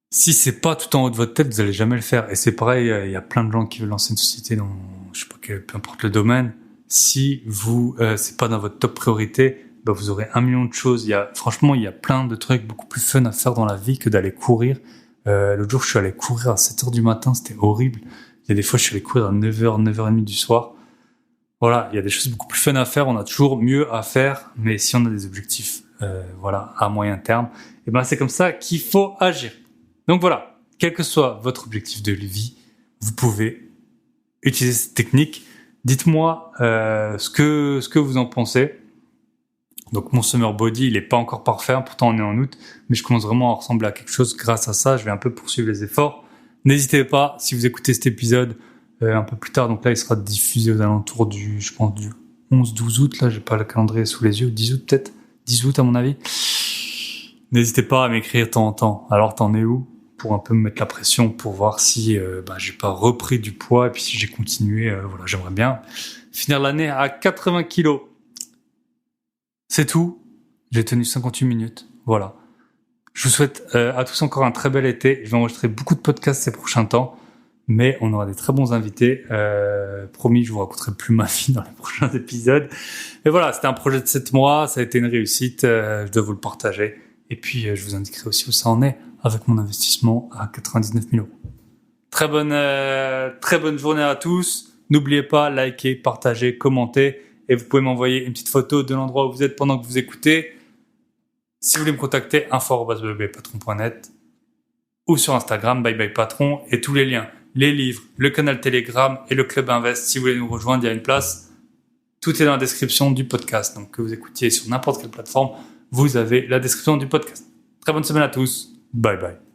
Si c'est pas tout en haut de votre tête, vous allez jamais le faire. Et c'est pareil, il y a plein de gens qui veulent lancer une société dans, je sais pas peu importe le domaine. Si vous, c'est pas dans votre top priorité, vous aurez 1 million de choses. Franchement, il y a plein de trucs beaucoup plus fun à faire dans la vie que d'aller courir. L'autre jour, je suis allé courir à 7h du matin, c'était horrible. Il y a des fois, je suis allé courir à 9h, 9h30 du soir. Voilà, il y a des choses beaucoup plus fun à faire. On a toujours mieux à faire, mais si on a des objectifs, à moyen terme, et c'est comme ça qu'il faut agir. Donc voilà, quel que soit votre objectif de vie, vous pouvez utiliser cette technique. Dites-moi ce que vous en pensez. Donc mon summer body, il est pas encore parfait, pourtant on est en août, mais je commence vraiment à ressembler à quelque chose grâce à ça. Je vais un peu poursuivre les efforts. N'hésitez pas, si vous écoutez cet épisode un peu plus tard, donc là il sera diffusé aux alentours du 11-12 août, là j'ai pas le calendrier sous les yeux, 10 août peut-être, 10 août à mon avis. N'hésitez pas à m'écrire de temps en temps. Alors t'en es où ? Pour un peu me mettre la pression pour voir si j'ai pas repris du poids et puis si j'ai continué, voilà, j'aimerais bien finir l'année à 80 kilos. C'est tout. J'ai tenu 58 minutes. Voilà. Je vous souhaite à tous encore un très bel été. Je vais enregistrer beaucoup de podcasts ces prochains temps, mais on aura des très bons invités. Promis, je vous raconterai plus ma vie dans les prochains épisodes. Et voilà, c'était un projet de 7 mois. Ça a été une réussite. Je dois vous le partager. Et puis, je vous indiquerai aussi où ça en est avec mon investissement à 99 000 euros. Très bonne journée à tous. N'oubliez pas, likez, partagez, commentez. Et vous pouvez m'envoyer une petite photo de l'endroit où vous êtes pendant que vous écoutez. Si vous voulez me contacter, info@byebyepatron.net ou sur Instagram, byebyepatron, et tous les liens, les livres, le canal Telegram et le Club Invest. Si vous voulez nous rejoindre, il y a une place. Tout est dans la description du podcast. Donc, que vous écoutiez sur n'importe quelle plateforme, vous avez la description du podcast. Très bonne semaine à tous. Bye bye.